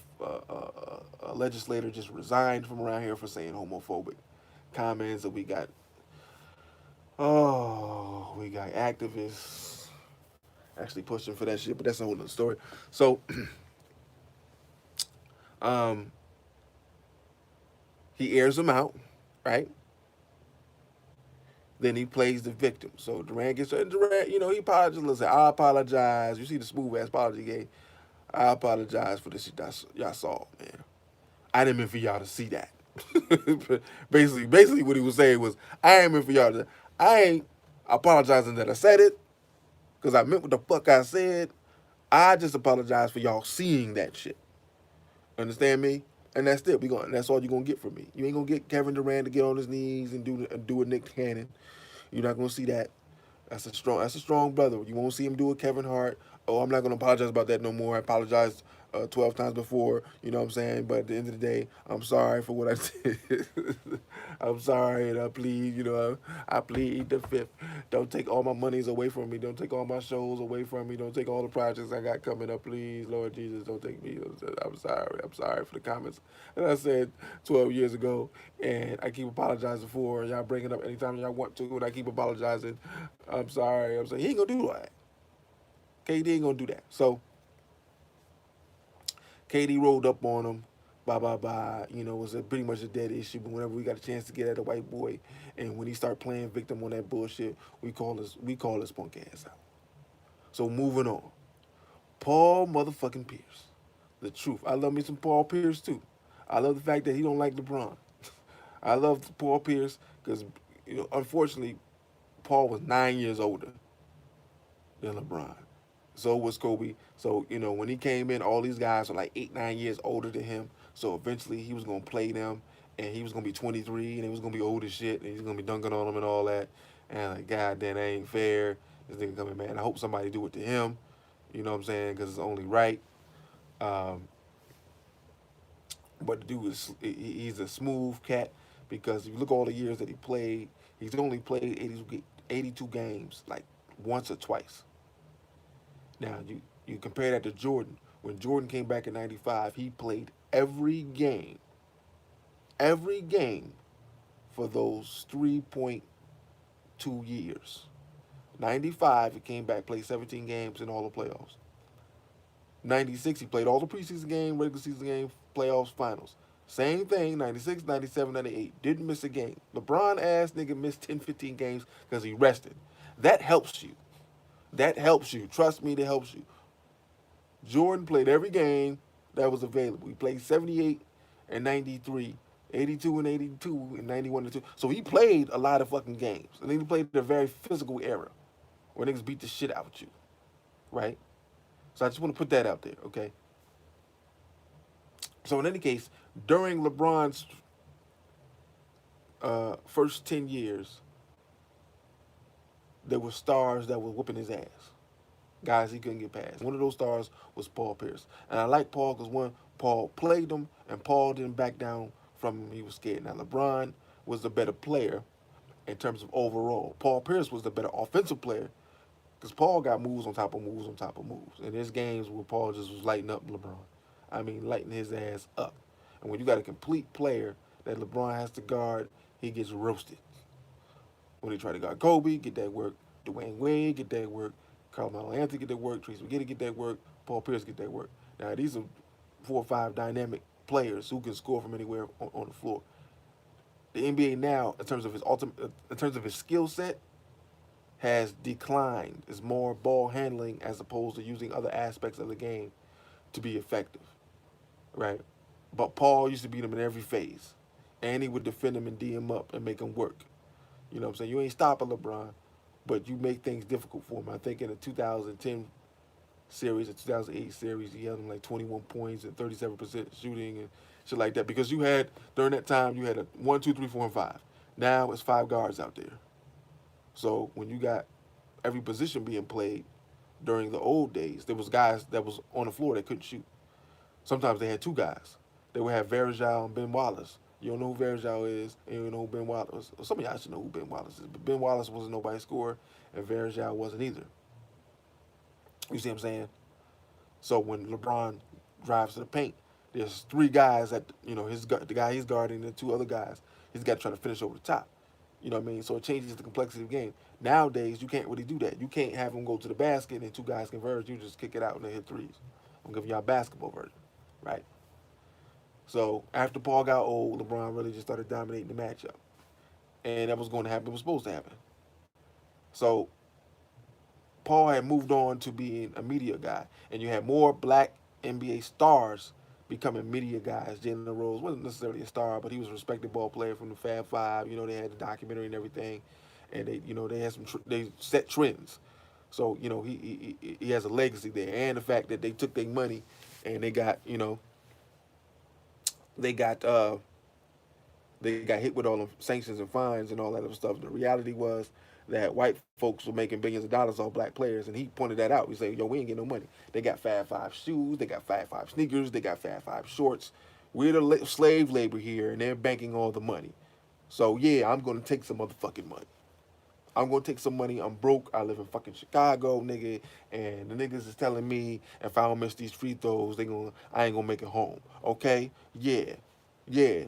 legislator just resigned from around here for saying homophobic comments. And we got activists actually pushing for that shit, but that's a whole nother story. So um, he airs them out, right? Then he plays the victim. So Durant gets and Durant, he apologizes. Listen, I apologize. You see the smooth ass apology he gave. I apologize for the shit that y'all saw, man. I didn't mean for y'all to see that. basically, what he was saying was, I ain't meant for y'all to. I ain't apologizing that I said it, because I meant what the fuck I said. I just apologize for y'all seeing that shit. Understand me? And that's it. That's all you're gonna get from me. You ain't gonna get Kevin Durant to get on his knees and do a Nick Cannon. You're not gonna see that. That's a strong brother. You won't see him do a Kevin Hart. Oh, I'm not gonna apologize about that no more. I apologized 12 times before. You know what I'm saying? But at the end of the day, I'm sorry for what I did. I'm sorry, and I plead. I plead the fifth. Don't take all my monies away from me. Don't take all my shows away from me. Don't take all the projects I got coming up. Please, Lord Jesus, don't take me. I'm sorry. I'm sorry for the comments that I said 12 years ago, and I keep apologizing for. Y'all bring it up anytime y'all want to, and I keep apologizing. I'm sorry. I'm saying he ain't gonna do that. KD ain't gonna do that. So KD rolled up on him. Bye bye bye. It was pretty much a dead issue. But whenever we got a chance to get at a white boy, and when he start playing victim on that bullshit, we call his punk ass out. So moving on. Paul motherfucking Pierce. The truth. I love me some Paul Pierce too. I love the fact that he don't like LeBron. I love Paul Pierce because unfortunately Paul was 9 years older than LeBron. So was Kobe. So, when he came in, all these guys were like 8, 9 years older than him. So eventually he was gonna play them, and he was gonna be 23, and he was gonna be old as shit, and he's gonna be dunking on them and all that. And like, God damn, that ain't fair. This nigga coming, man. I hope somebody do it to him. You know what I'm saying? Because it's only right. Um, but the dude he's a smooth cat because if you look at all the years that he played, he's only played 82 games like once or twice. Now you compare that to Jordan. When Jordan came back in '95, he played every game for those 3.2 years. '95, he came back, played 17 games in all the playoffs. '96, he played all the preseason game, regular season game, playoffs, finals. Same thing, '96, '97, '98. Didn't miss a game. LeBron ass nigga missed 10, 15 games because he rested. That helps you. That helps you. Trust me, that helps you. Jordan played every game that was available. He played 78 and 93, 82 and 82, and 91 and 2. So he played a lot of fucking games. And then he played a very physical era where niggas beat the shit out of you. Right? So I just want to put that out there, okay? So in any case, during LeBron's first 10 years, there were stars that were whooping his ass. Guys he couldn't get past. One of those stars was Paul Pierce. And I like Paul because, one, Paul played him, and Paul didn't back down from him. He was scared. Now, LeBron was the better player in terms of overall. Paul Pierce was the better offensive player because Paul got moves on top of moves on top of moves. And there's games where Paul just was lighting up LeBron. I mean, lighting his ass up. And when you got a complete player that LeBron has to guard, he gets roasted. When he try to guard Kobe, get that work. Dwayne Wade, get that work. Carmelo Anthony, get that work. Tracy McGrady, get that work. Paul Pierce, get that work. Now, these are 4 or 5 dynamic players who can score from anywhere on the floor. The NBA now, in terms of his skill set, has declined. It's more ball handling as opposed to using other aspects of the game to be effective, right? But Paul used to beat him in every phase, and he would defend him and D him up and make him work. You know what I'm saying? You ain't stopping LeBron, but you make things difficult for him. I think in the 2010 series, the 2008 series, he had him like 21 points and 37% shooting and shit like that. Because during that time, you had a 1, 2, 3, 4, and 5. Now it's 5 guards out there. So when you got every position being played during the old days, there was guys that was on the floor that couldn't shoot. Sometimes they had 2 guys. They would have Varejao and Ben Wallace. You don't know who Varejao is, and you don't know who Ben Wallace is. Some of y'all should know who Ben Wallace is, but Ben Wallace wasn't nobody's scorer, and Varejao wasn't either. You see what I'm saying? So when LeBron drives to the paint. There's three guys that the guy he's guarding and two other guys. He's got to try to finish over the top. You know what I mean? So it changes the complexity of the game. Nowadays, you can't really do that. You can't have them go to the basket and two guys converge. You just kick it out and they hit threes. I'm giving y'all a basketball version, right? So after Paul got old, LeBron really just started dominating the matchup, and that was going to happen. It was supposed to happen. So Paul had moved on to being a media guy, and you had more black NBA stars becoming media guys. Jalen Rose wasn't necessarily a star, but he was a respected ball player from the Fab Five. You know, they had the documentary and everything, and they had they set trends. So he has a legacy there, and the fact that they took their money and they got they got hit with all the sanctions and fines and all that other stuff. And the reality was that white folks were making billions of dollars off black players, and he pointed that out. He said, "Yo, we ain't getting no money. They got Fab Five shoes, they got Fab Five sneakers, they got Fab Five shorts. We're the slave labor here, and they're banking all the money. So yeah, I'm gonna take some motherfucking money. I'm gonna take some money. I'm broke. I live in fucking Chicago, nigga, and the niggas is telling me if I don't miss these free throws, I ain't gonna make it home. Okay? Yeah, yeah.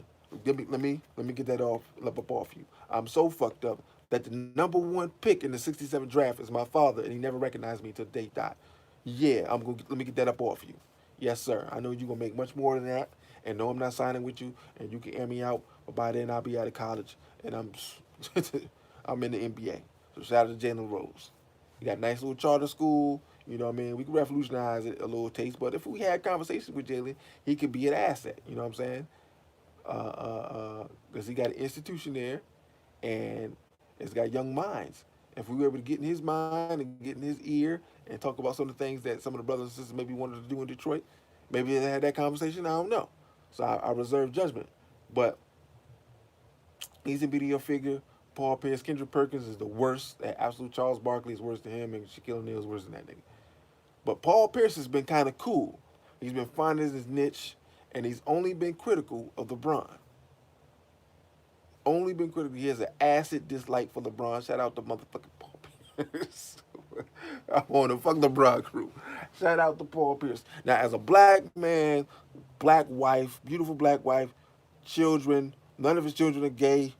Let me get that up off you. I'm so fucked up that the number one pick in the '67 draft is my father, and he never recognized me until the day he died. Yeah, let me get that up off you. Yes, sir. I know you're gonna make much more than that, and no, I'm not signing with you, and you can air me out, but by then I'll be out of college, and I'm in the NBA. So shout out to Jalen Rose. He got a nice little charter school. You know what I mean? We could revolutionize it a little taste, but if we had conversations with Jalen, he could be an asset. You know what I'm saying? Because he got an institution there, and it's got young minds. If we were able to get in his mind and get in his ear and talk about some of the things that some of the brothers and sisters maybe wanted to do in Detroit, maybe they had that conversation. I don't know. So I reserve judgment. But he's a video figure. Paul Pierce, Kendrick Perkins is the worst. Absolute Charles Barkley is worse than him, and Shaquille O'Neal is worse than that nigga. But Paul Pierce has been kind of cool. He's been finding his niche, and he's only been critical of LeBron. Only been critical. He has an acid dislike for LeBron. Shout out to motherfucking Paul Pierce. I want to fuck LeBron crew. Shout out to Paul Pierce. Now, as a black man, black wife, beautiful black wife, children, none of his children are gay.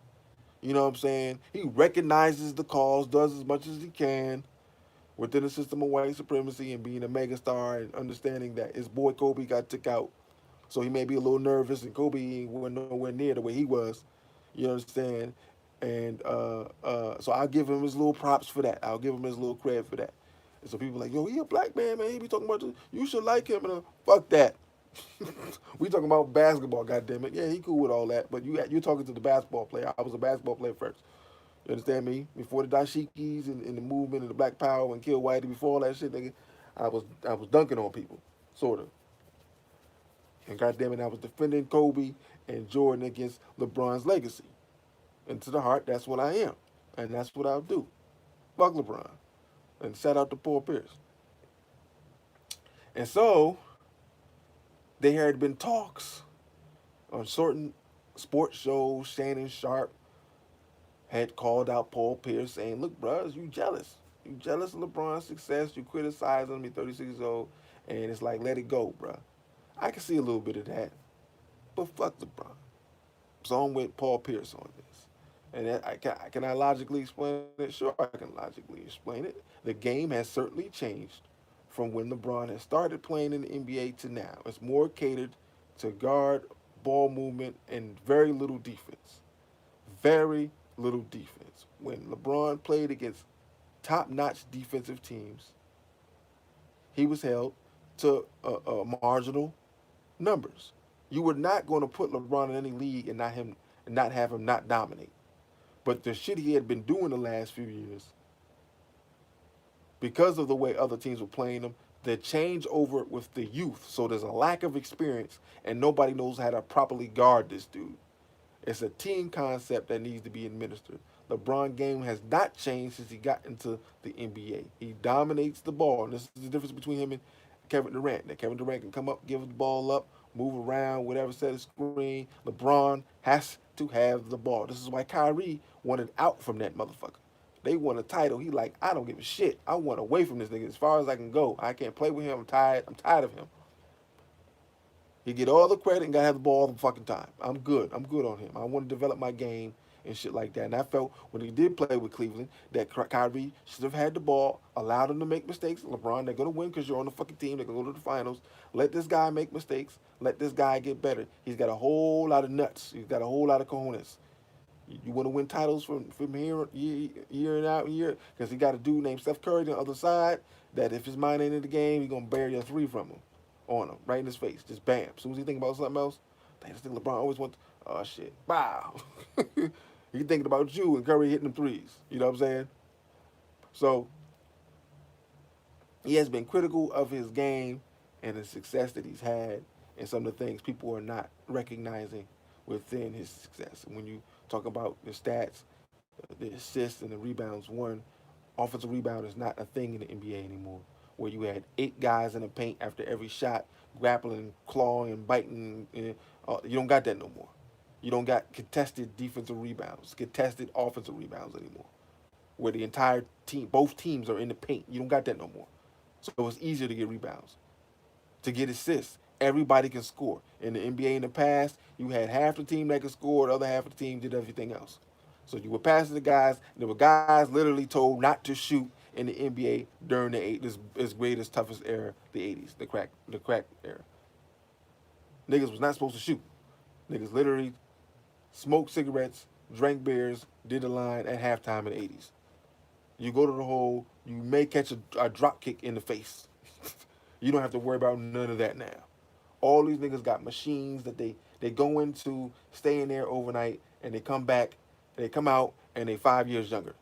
You know what I'm saying? He recognizes the cause, does as much as he can within the system of white supremacy and being a megastar and understanding that his boy Kobe got took out. So he may be a little nervous, and Kobe wasn't nowhere near the way he was. You understand? And so I'll give him his little props for that. I'll give him his little credit for that. And so people are like, yo, he a black man, man. He be talking about, you should like him. And fuck that. We talking about basketball, goddammit. Yeah, he cool with all that. But you're talking to the basketball player. I was a basketball player first. You understand me? Before the dashikis and the movement and the black power and kill whitey, before all that shit, nigga, I was dunking on people, sort of. And goddamn it, I was defending Kobe and Jordan against LeBron's legacy. And to the heart, that's what I am. And that's what I'll do. Fuck LeBron. And shout out to Paul Pierce. And so, there had been talks on certain sports shows. Shannon Sharp had called out Paul Pierce saying, look, bros, you jealous. You jealous of LeBron's success. You criticize him. He's 36 years old. And it's like, let it go, bro. I can see a little bit of that. But fuck LeBron. So I'm with Paul Pierce on this. And can I logically explain it? Sure, I can logically explain it. The game has certainly changed from when LeBron has started playing in the NBA to now. It's more catered to guard, ball movement, and very little defense. Very little defense. When LeBron played against top-notch defensive teams, he was held to marginal numbers. You were not going to put LeBron in any league and not have him not dominate. But the shit he had been doing the last few years, because of the way other teams were playing him, the changeover with the youth. So there's a lack of experience, and nobody knows how to properly guard this dude. It's a team concept that needs to be administered. LeBron game has not changed since he got into the NBA. He dominates the ball, and this is the difference between him and Kevin Durant. That Kevin Durant can come up, give the ball up, move around, whatever, set a screen. LeBron has to have the ball. This is why Kyrie wanted out from that motherfucker. They won a title. He like, I don't give a shit. I want away from this nigga as far as I can go. I can't play with him. I'm tired. I'm tired of him. He get all the credit and gotta have the ball all the fucking time. I'm good. I'm good on him. I want to develop my game and shit like that. And I felt when he did play with Cleveland that Kyrie should have had the ball, allowed him to make mistakes. LeBron, they're gonna win because you're on the fucking team. They're gonna go to the finals. Let this guy make mistakes. Let this guy get better. He's got a whole lot of nuts. He's got a whole lot of cojones. You want to win titles from here year and out year because he got a dude named Steph Curry on the other side that if his mind ain't in the game, he gonna bury a three from him, on him, right in his face, just bam. As soon as he think about something else, damn, this thing LeBron always wants. Oh shit, wow. He thinking about you and Curry hitting them threes. You know what I'm saying? So he has been critical of his game and the success that he's had, and some of the things people are not recognizing within his success. And when you talk about the stats, the assists and the rebounds, one, offensive rebound is not a thing in the NBA anymore. Where you had 8 guys in the paint after every shot, grappling, clawing, and biting. You don't got that no more. You don't got contested defensive rebounds, contested offensive rebounds anymore. Where the entire team, both teams are in the paint. You don't got that no more. So it's easier to get rebounds, to get assists. Everybody can score. In the NBA in the past, you had half the team that could score, the other half of the team did everything else. So you would pass to the guys. There were guys literally told not to shoot in the NBA during the this greatest, toughest era, the '80s, the crack era. Niggas was not supposed to shoot. Niggas literally smoked cigarettes, drank beers, did the line at halftime in the '80s. You go to the hole, you may catch a drop kick in the face. You don't have to worry about none of that now. All these niggas got machines that they go into, stay in there overnight, and they come back, they come out, and they 5 years younger.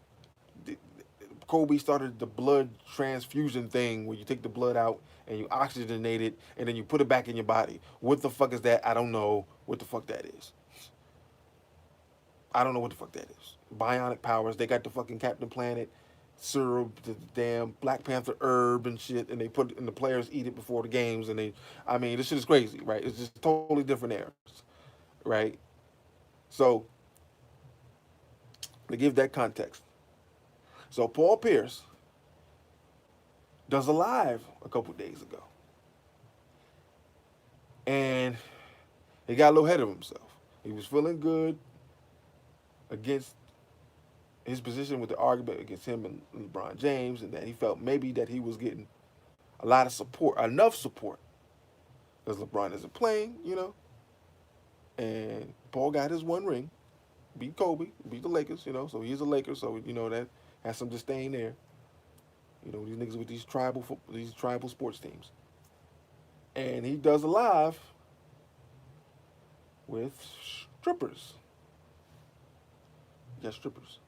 Kobe started the blood transfusion thing where you take the blood out and you oxygenate it and then you put it back in your body. What the fuck is that? I don't know what the fuck that is. I don't know what the fuck that is. Bionic powers. They got the fucking Captain Planet syrup, the damn Black Panther herb and shit, and they put it, and the players eat it before the games, and I mean, this shit is crazy, right? It's just totally different eras, right? So, to give that context, so Paul Pierce does a live a couple days ago, and he got a little ahead of himself. He was feeling good against his position with the argument against him and LeBron James, and that he felt maybe that he was getting a lot of support, enough support, because LeBron isn't playing, you know. And Paul got his one ring, beat Kobe, beat the Lakers, you know. So he's a Laker, so you know that has some disdain there. You know, these niggas with these tribal sports teams. And he does a live with strippers. He got strippers.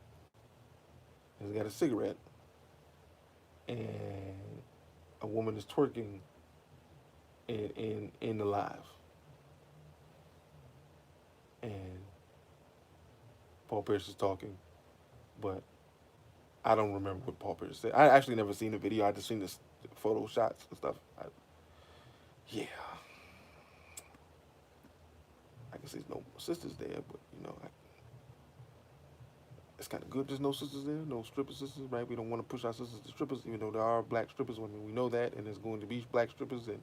He's got a cigarette, and a woman is twerking in the live. And Paul Pierce is talking, but I don't remember what Paul Pierce said. I actually never seen the video. I just seen the photo shots and stuff. Yeah, I can see there's no sisters there, but you know, it's kind of good there's no sisters there, no stripper sisters, right? We don't want to push our sisters to strippers, even though there are black strippers. I mean, we know that, and there's going to be black strippers, and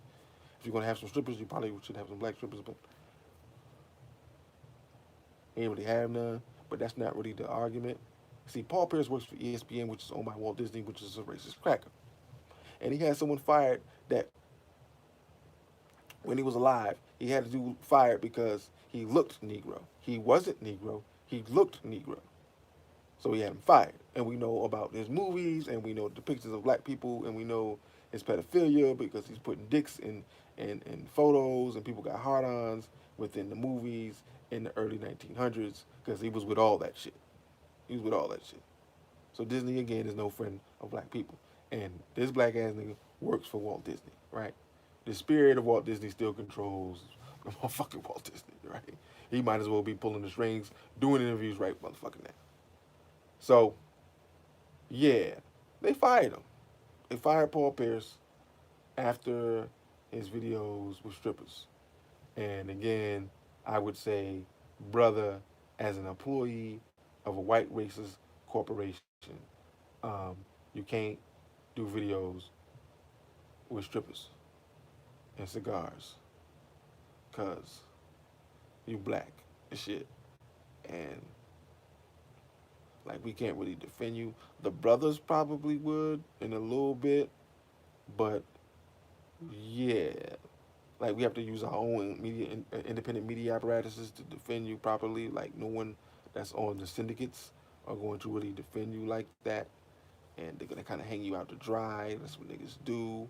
if you're going to have some strippers, you probably should have some black strippers, but ain't really have none. But that's not really the argument. See, Paul Pierce works for ESPN, which is owned by Walt Disney, which is a racist cracker. And he had someone fired that when he was alive, he had to do fired because he looked Negro. He wasn't Negro. He looked Negro. So he had him fired. And we know about his movies, and we know depictions of black people, and we know his pedophilia because he's putting dicks in photos, and people got hard-ons within the movies in the early 1900s because he was with all that shit. He was with all that shit. So Disney, again, is no friend of black people. And this black-ass nigga works for Walt Disney, right? The spirit of Walt Disney still controls the motherfucking Walt Disney, right? He might as well be pulling the strings, doing interviews right motherfucking now. So, yeah, they fired him. They fired Paul Pierce after his videos with strippers. And again, I would say, brother, as an employee of a white racist corporation, you can't do videos with strippers and cigars cause you black and shit, and like we can't really defend you. The brothers probably would in a little bit, but yeah, like we have to use our own independent media apparatuses to defend you properly. Like no one that's on the syndicates are going to really defend you like that, and they're gonna kind of hang you out to dry. That's what niggas do.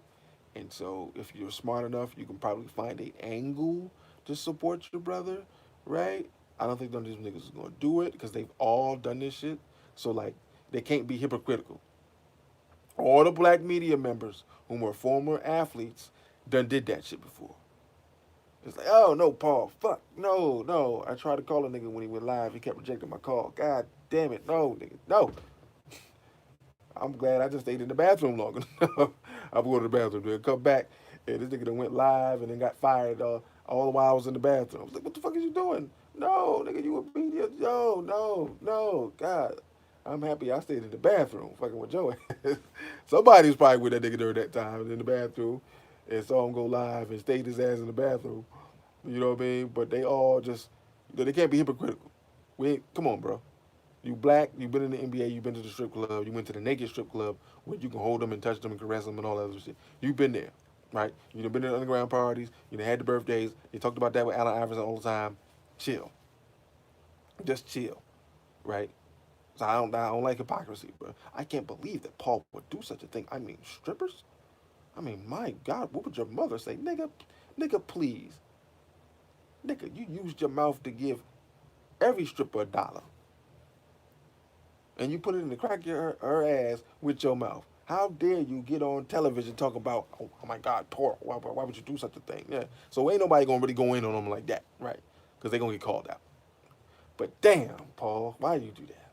And so if you're smart enough, you can probably find a angle to support your brother, right? I don't think none of these niggas is gonna do it because they've all done this shit. So like they can't be hypocritical. All the black media members who were former athletes done did that shit before. It's like, oh no, Paul, fuck, no, no. I tried to call a nigga when he went live. He kept rejecting my call. God damn it, no, nigga, no. I'm glad I just stayed in the bathroom long enough. I'm going to the bathroom, then come back, and this nigga done went live and then got fired all the while I was in the bathroom. I was like, what the fuck is you doing? No, nigga, you a media? No, no, no, God. I'm happy I stayed in the bathroom fucking with Joey. Somebody was probably with that nigga during that time in the bathroom and saw him go live and stayed his ass in the bathroom. You know what I mean? But they all just, they can't be hypocritical. Come on, bro. You black, you've been in the NBA, you've been to the strip club, you went to the naked strip club where you can hold them and touch them and caress them and all that other shit. You've been there, right? You've been to the underground parties, you had the birthdays, you talked about that with Allen Iverson all the time. Chill. Just chill, right? So I don't like hypocrisy, bro. I can't believe that Paul would do such a thing. I mean, strippers? I mean, my God, what would your mother say? Nigga, please. Nigga, you used your mouth to give every stripper $1. And you put it in the crack of her ass with your mouth. How dare you get on television talk about, oh my God, poor, why would you do such a thing? Yeah. So ain't nobody gonna really go in on them like that, right? Because they gonna get called out. But damn, Paul, why you do that?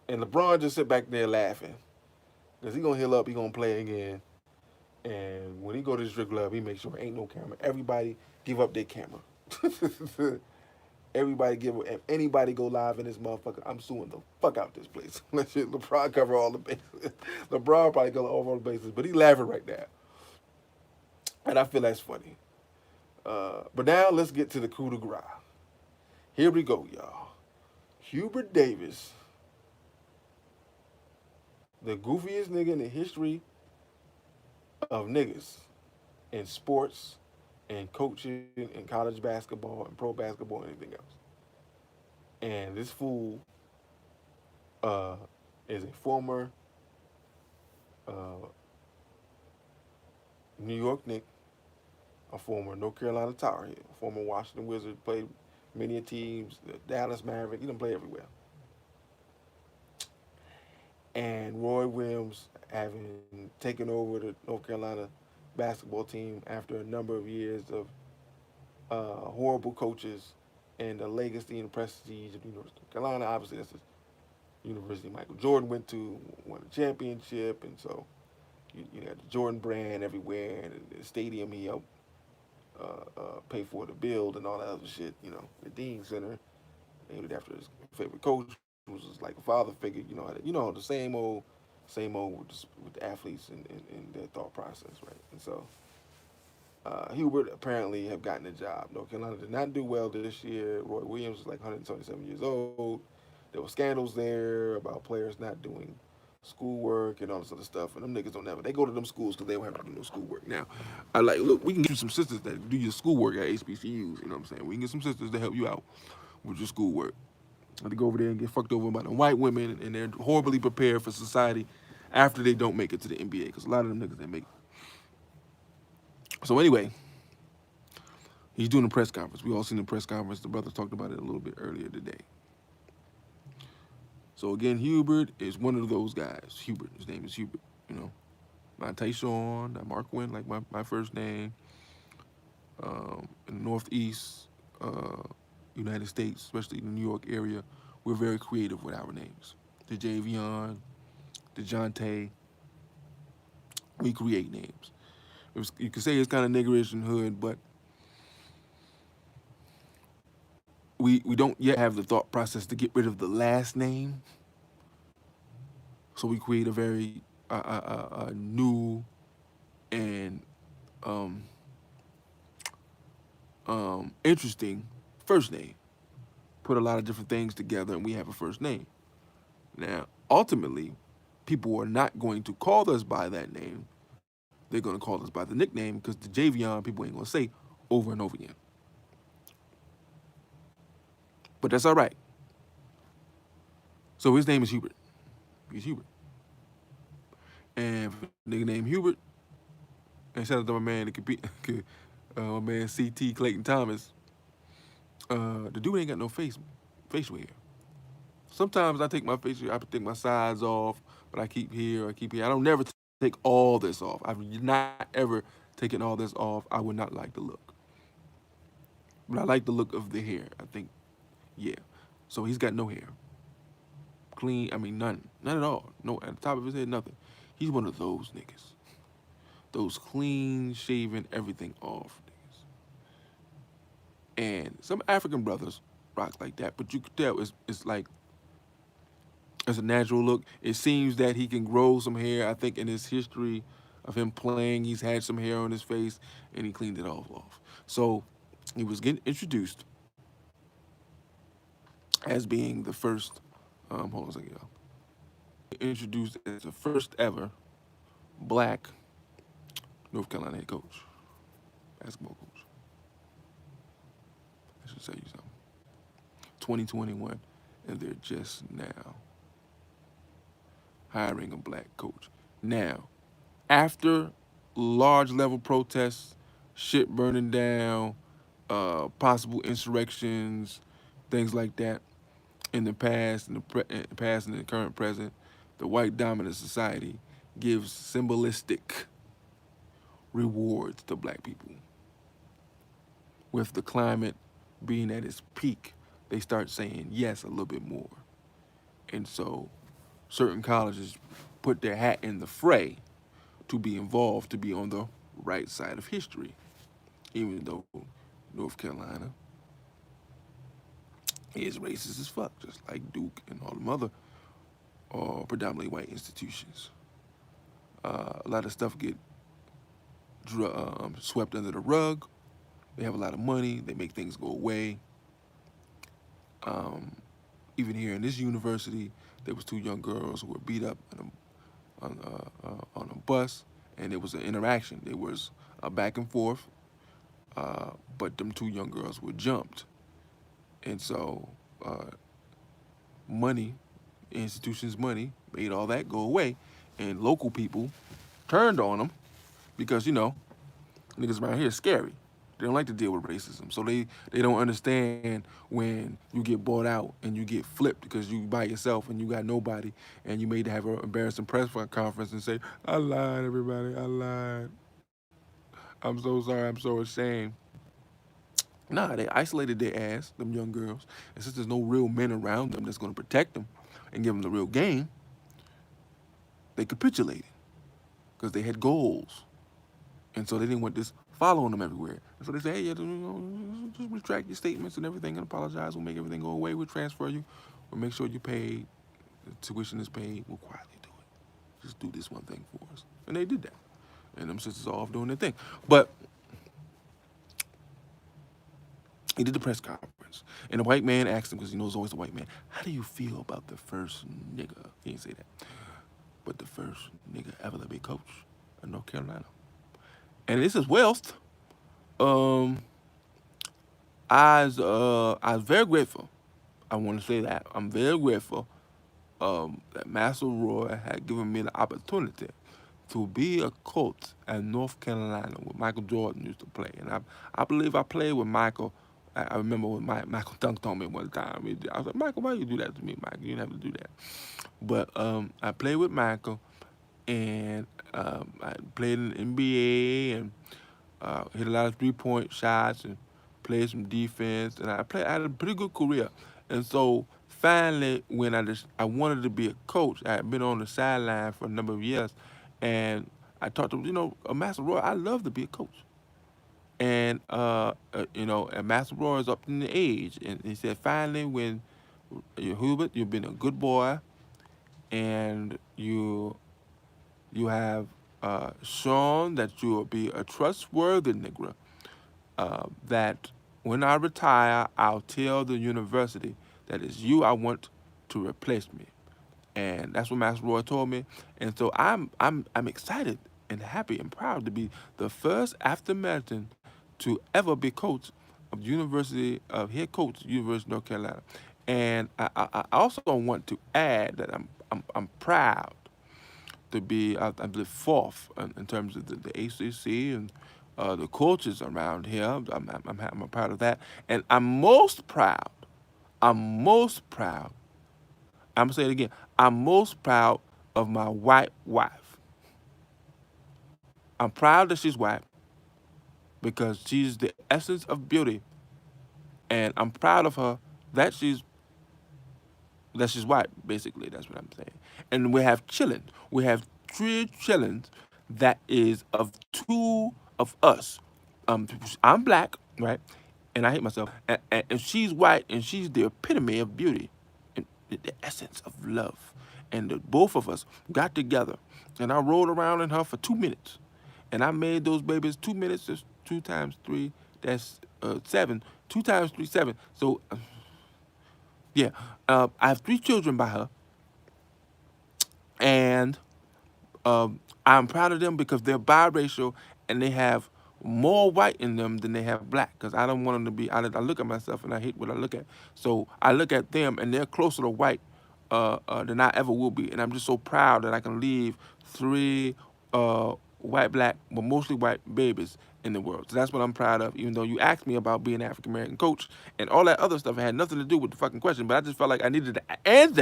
And LeBron just sit back there laughing. Because he gonna heal up, he gonna play again. And when he go to the strip club, he make sure ain't no camera. Everybody give up their camera. Everybody give if anybody go live in this motherfucker, I'm suing the fuck out this place. Let LeBron cover all the bases. LeBron probably cover all the bases, but he laughing right now, and I feel that's funny. But now let's get to the coup de grace. Here we go, y'all. Hubert Davis, the goofiest nigga in the history of niggas in sports and coaching and college basketball and pro basketball and anything else. And this fool uh, is a former uh, New York Knick, a former North Carolina Tar Heel, a former Washington Wizard, played many teams, the Dallas Maverick, he done play everywhere. And Roy Williams, having taken over the North Carolina basketball team after a number of years of horrible coaches and the legacy and prestige of the University of Carolina. Obviously, that's the university Michael Jordan went to, won a championship, and so you had the Jordan brand everywhere, and the stadium he helped pay for to build and all that other shit. The Dean Center, named it after his favorite coach, was just like a father figure. The same old with the athletes and their thought process, right? And so Hubert apparently have gotten a job. North Carolina did not do well this year. Roy Williams was like 127 years old. There were scandals there about players not doing schoolwork and all this other stuff. And them niggas don't have it. They go to them schools because they don't have to do no schoolwork. Now, I like, look, we can get you some sisters that do your schoolwork at HBCUs. You know what I'm saying? We can get some sisters to help you out with your schoolwork. But to go over there and get fucked over by the white women and they're horribly prepared for society after they don't make it to the NBA because a lot of them niggas, they make it. So anyway, he's doing a press conference. We all seen the press conference. The brothers talked about it a little bit earlier today. So again, Hubert is one of those guys. Hubert, his name is Hubert, Not Tyshawn, not Marquin, like my first name. In the Northeast United States, especially the New York area, we're very creative with our names. The Javion, the Jonte, we create names. You could say it's kind of niggerish and hood, but we don't yet have the thought process to get rid of the last name. So we create a very new and interesting first name. Put a lot of different things together, and we have a first name. Now, ultimately, people are not going to call us by that name. They're going to call us by the nickname because the Javion people ain't going to say over and over again. But that's all right. So his name is Hubert. He's Hubert. And for a nigga named Hubert, and shout out to my man, my man CT Clayton Thomas, the dude ain't got no facial hair. Sometimes I take my facial, I take my sides off, but I keep here. I don't never take all this off. I've not ever taken all this off. I would not like the look, but I like the look of the hair. I think, yeah. So he's got no hair, clean. I mean, none at all. No, at the top of his head, nothing. He's one of those niggas, those clean shaven, everything off niggas. And some African brothers rock like that, but you could tell it's like it's a natural look. It seems that he can grow some hair. I think in his history of him playing, he's had some hair on his face and he cleaned it all off. So he was getting introduced as being the first. Hold on a second, y'all. Introduced as the first ever black North Carolina head coach, basketball coach. I should tell you something. 2021, and they're just now hiring a black coach. Now, after large level protests, shit burning down, possible insurrections, things like that in the past, in the past and the current present, the white dominant society gives symbolistic rewards to black people. With the climate being at its peak, they start saying yes a little bit more. And so certain colleges put their hat in the fray to be involved, to be on the right side of history, even though North Carolina is racist as fuck, just like Duke and all them other predominantly white institutions. A lot of stuff get swept under the rug. They have a lot of money. They make things go away. Um, Even here in this university, there was two young girls who were beat up on a bus, and it was an interaction. There was a back and forth, but them two young girls were jumped, and so money, institutions' money, made all that go away, and local people turned on them because niggas around here is scary. They don't like to deal with racism, so they don't understand when you get bought out and you get flipped because you by yourself and you got nobody, and you made to have an embarrassing press conference and say, "I lied, everybody, I lied. I'm so sorry, I'm so ashamed." Nah, they isolated their ass, them young girls, and since there's no real men around them that's gonna protect them and give them the real game, they capitulated because they had goals. And so they didn't want this following them everywhere. And so they say, hey, yeah, just retract your statements and everything and apologize. We'll make everything go away. We'll transfer you. We'll make sure you pay. The tuition is paid. We'll quietly do it. Just do this one thing for us. And they did that. And them sisters are off doing their thing. But he did the press conference. And the white man asked him, because he knows always the white man, how do you feel about the first nigga? He didn't say that. But the first nigga ever to be coach in North Carolina. And this is wealth. Um, I was very grateful. I want to say that I'm very grateful that Master Roy had given me the opportunity to be a coach at North Carolina where Michael Jordan used to play, and I believe I played with Michael. I remember when Michael dunked on me one time. I was like, Michael, why you do that to me, Michael? You didn't have to do that. But I played with Michael, and I played in the NBA and hit a lot of 3-point shots and played some defense. And I had a pretty good career. And so finally, when I wanted to be a coach, I had been on the sideline for a number of years, and I talked to Master Roy. I love to be a coach. And and Master Roy is up in the age, and he said finally when Hubert, you've been a good boy, and you have shown that you will be a trustworthy nigga. that when I retire, I'll tell the university that it's you I want to replace me. And that's what Master Roy told me. And so I'm excited and happy and proud to be the first African American to ever be coach of University of head coach University of North Carolina. And I also want to add that I'm proud to be I believe fourth in terms of the ACC and the coaches around here. I'm proud of that, and I'm most proud. I'm most proud. I'm gonna say it again. I'm most proud of my white wife. I'm proud that she's white because she's the essence of beauty, and I'm proud of her that she's white. Basically, that's what I'm saying. And we have children. We have three children that is of two of us. I'm black, right? And I hate myself. And she's white, and she's the epitome of beauty, and the essence of love. And the, both of us got together, and I rolled around in her for 2 minutes, and I made those babies 2 minutes. Is 2 times 3. That's 7. 2 times 3, 7. So yeah, I have 3 children by her, and I'm proud of them because they're biracial and they have more white in them than they have black. Because I don't want them to be. I look at myself and I hate what I look at. So I look at them and they're closer to white than I ever will be. And I'm just so proud that I can leave 3 white, black, but mostly white babies in the world. So that's what I'm proud of. Even though you asked me about being an African American coach and all that other stuff, it had nothing to do with the fucking question. But I just felt like I needed to add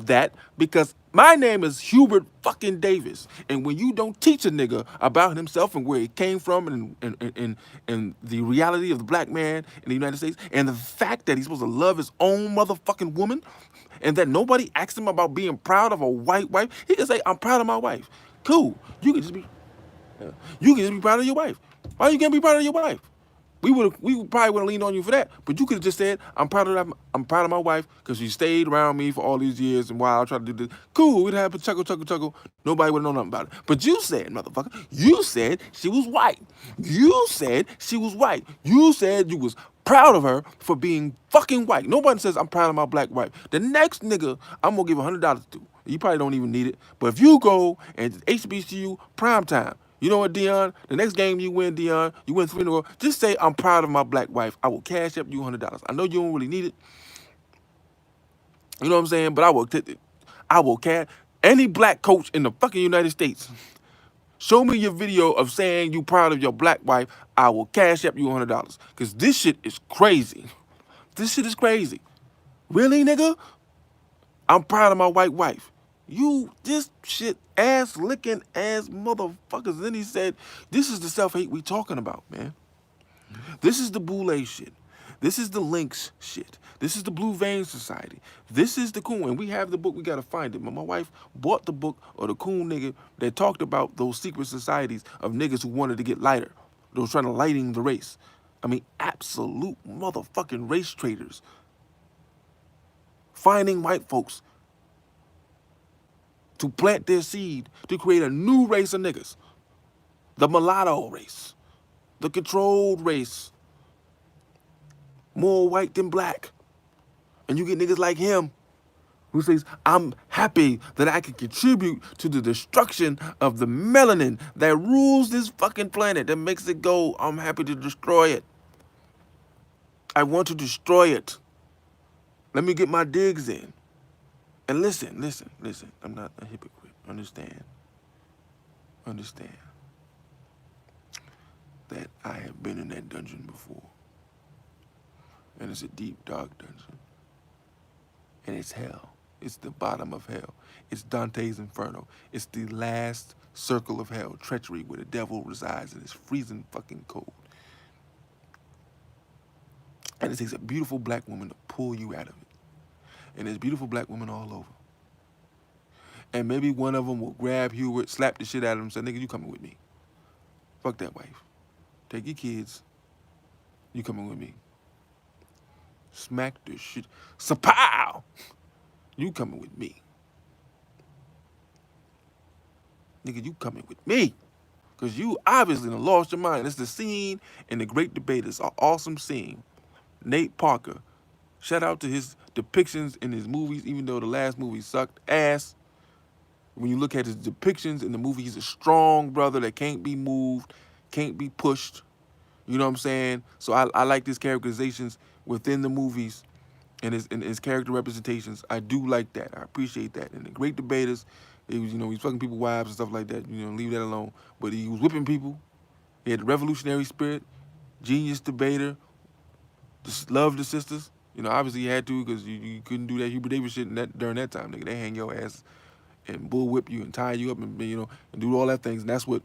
that because my name is Hubert fucking Davis. And when you don't teach a nigga about himself and where he came from and the reality of the black man in the United States and the fact that he's supposed to love his own motherfucking woman and that nobody asked him about being proud of a white wife, he can say, I'm proud of my wife. Cool. You can just be proud of your wife. Why you can't be proud of your wife? We probably would have leaned on you for that, but you could have just said, I'm proud of my wife because she stayed around me for all these years and while I tried to do this. Cool, we'd have a chuckle, chuckle, chuckle. Nobody would have known nothing about it. But you said, motherfucker, you said she was white. You said she was white. You said you was proud of her for being fucking white. Nobody says I'm proud of my black wife. The next nigga I'm gonna give $100 to. You probably don't even need it. But if you go and HBCU prime time, you know what, Dion? The next game you win, Dion, you win 3 in a row. Just say, I'm proud of my black wife. I will cash up you $100. I know you don't really need it. You know what I'm saying? But I will cash. Any black coach in the fucking United States, show me your video of saying you proud of your black wife. I will cash up you $100. Because this shit is crazy. This shit is crazy. Really, nigga? I'm proud of my white wife. You, this shit ass licking ass motherfuckers. Then he said, this is the self-hate we talking about, man. This is the Boule shit. This is the Lynx shit. This is the Blue Vein Society. This is the coon. And we have the book. We got to find it. But my wife bought the book of the coon nigga that talked about those secret societies of niggas who wanted to get lighter. Those trying to lighting the race. I mean, absolute motherfucking race traders. Finding white folks to plant their seed to create a new race of niggas. The mulatto race. The controlled race. More white than black. And you get niggas like him who says, I'm happy that I can contribute to the destruction of the melanin that rules this fucking planet, that makes it go, I'm happy to destroy it. I want to destroy it. Let me get my digs in. And listen. I'm not a hypocrite. Understand that I have been in that dungeon before. And it's a deep, dark dungeon. And it's hell. It's the bottom of hell. It's Dante's Inferno. It's the last circle of hell, treachery, where the devil resides and it's freezing fucking cold. And it takes a beautiful black woman to pull you out of it. And there's beautiful black women all over. And maybe one of them will grab Hubert, slap the shit out of him, and say, nigga, you coming with me. Fuck that wife. Take your kids. You coming with me. Smack the shit. Sapow! You coming with me. Nigga, you coming with me. Because you obviously done lost your mind. It's the scene in The Great Debate. It's an awesome scene. Nate Parker. Shout out to his depictions in his movies, even though the last movie sucked ass. When you look at his depictions in the movie, he's a strong brother that can't be moved, can't be pushed. You know what I'm saying? So I like his characterizations within the movies and his character representations. I do like that. I appreciate that. And the Great Debaters, he was, he's fucking people wives and stuff like that. Leave that alone. But he was whipping people. He had the revolutionary spirit, genius debater, just loved the sisters. Obviously he had to because you couldn't do that Hubert Davis shit during that time, nigga. They hang your ass and bull whip you and tie you up and do all that things. And that's what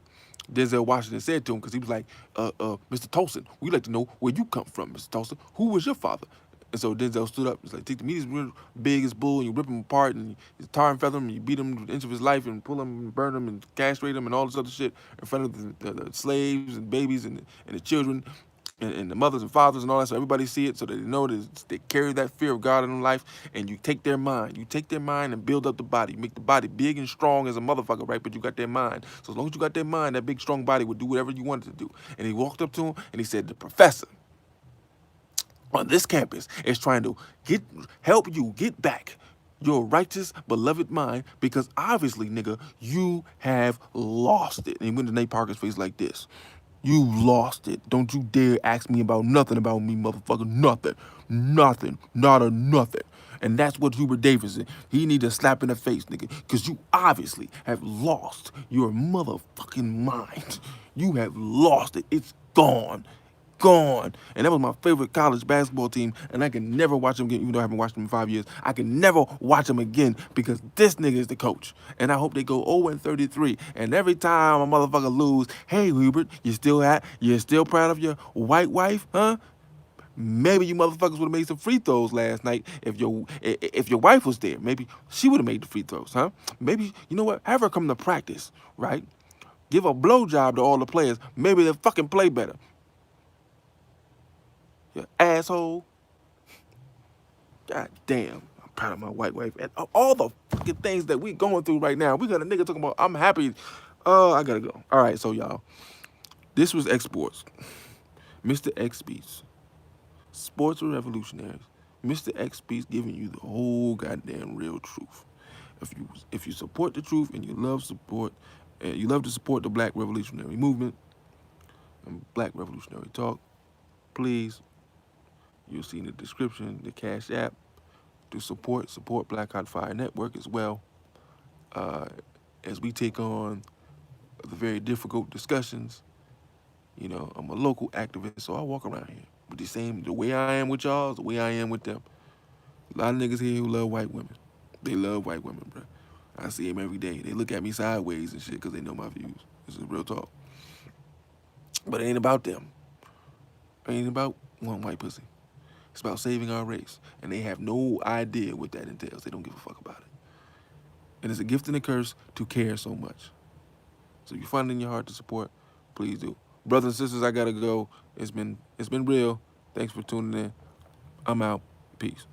Denzel Washington said to him because he was like, Mr. Tolson, we'd like to know where you come from, Mr. Tolson. Who was your father? And so Denzel stood up. He's like, take the meat, real big as bull, and you rip him apart, and you tar and feather him, and you beat him to the inch of his life, and pull him, and burn him, and castrate him, and all this other shit in front of the slaves and babies and the children and the mothers and fathers and all that, so everybody see it, so that they know that they carry that fear of God in their life, and you take their mind. You take their mind and build up the body. You make the body big and strong as a motherfucker, right? But you got their mind. So as long as you got their mind, that big, strong body would do whatever you wanted to do. And he walked up to him, and he said, the professor on this campus is trying to help you get back your righteous, beloved mind, because obviously, nigga, you have lost it. And he went to Nate Parker's face like this. You lost it. Don't you dare ask me about nothing about me, motherfucker. Nothing. Nothing. Not a nothing. And that's what Hubert Davis is. He need a slap in the face, nigga. Because you obviously have lost your motherfucking mind. You have lost it. It's gone. Gone. And that was my favorite college basketball team, and I can never watch them again, even though I haven't watched them in 5 years. I can never watch them again because this nigga is the coach. And I hope they go 0-33. And every time a motherfucker lose, hey Hubert, you still proud of your white wife, huh? Maybe you motherfuckers would have made some free throws last night if your wife was there. Maybe she would have made the free throws, huh? Maybe, you know what? Have her come to practice, right? Give a blowjob to all the players. Maybe they'll fucking play better. You asshole. God damn. I'm proud of my white wife. And all the fucking things that we going through right now. We got a nigga talking about, I'm happy. Oh, I gotta go. All right, so y'all. This was Exports. Mr. X Beats. Sports are revolutionaries. Mr. X Beats giving you the whole goddamn real truth. If you support the truth and you love to support the Black Revolutionary Movement and Black Revolutionary Talk, please, you'll see in the description the Cash App to support Black Hot Fire Network as well, as we take on the very difficult discussions. I'm a local activist, so I walk around here with the way I am with y'all is the way I am with them. A lot of niggas here who love white women. They love white women, bro. I see them every day. They look at me sideways and shit because they know my views. This is real talk. But it ain't about them. It ain't about one white pussy. It's about saving our race. And they have no idea what that entails. They don't give a fuck about it. And it's a gift and a curse to care so much. So if you find it in your heart to support, please do. Brothers and sisters, I gotta go. It's been real. Thanks for tuning in. I'm out. Peace.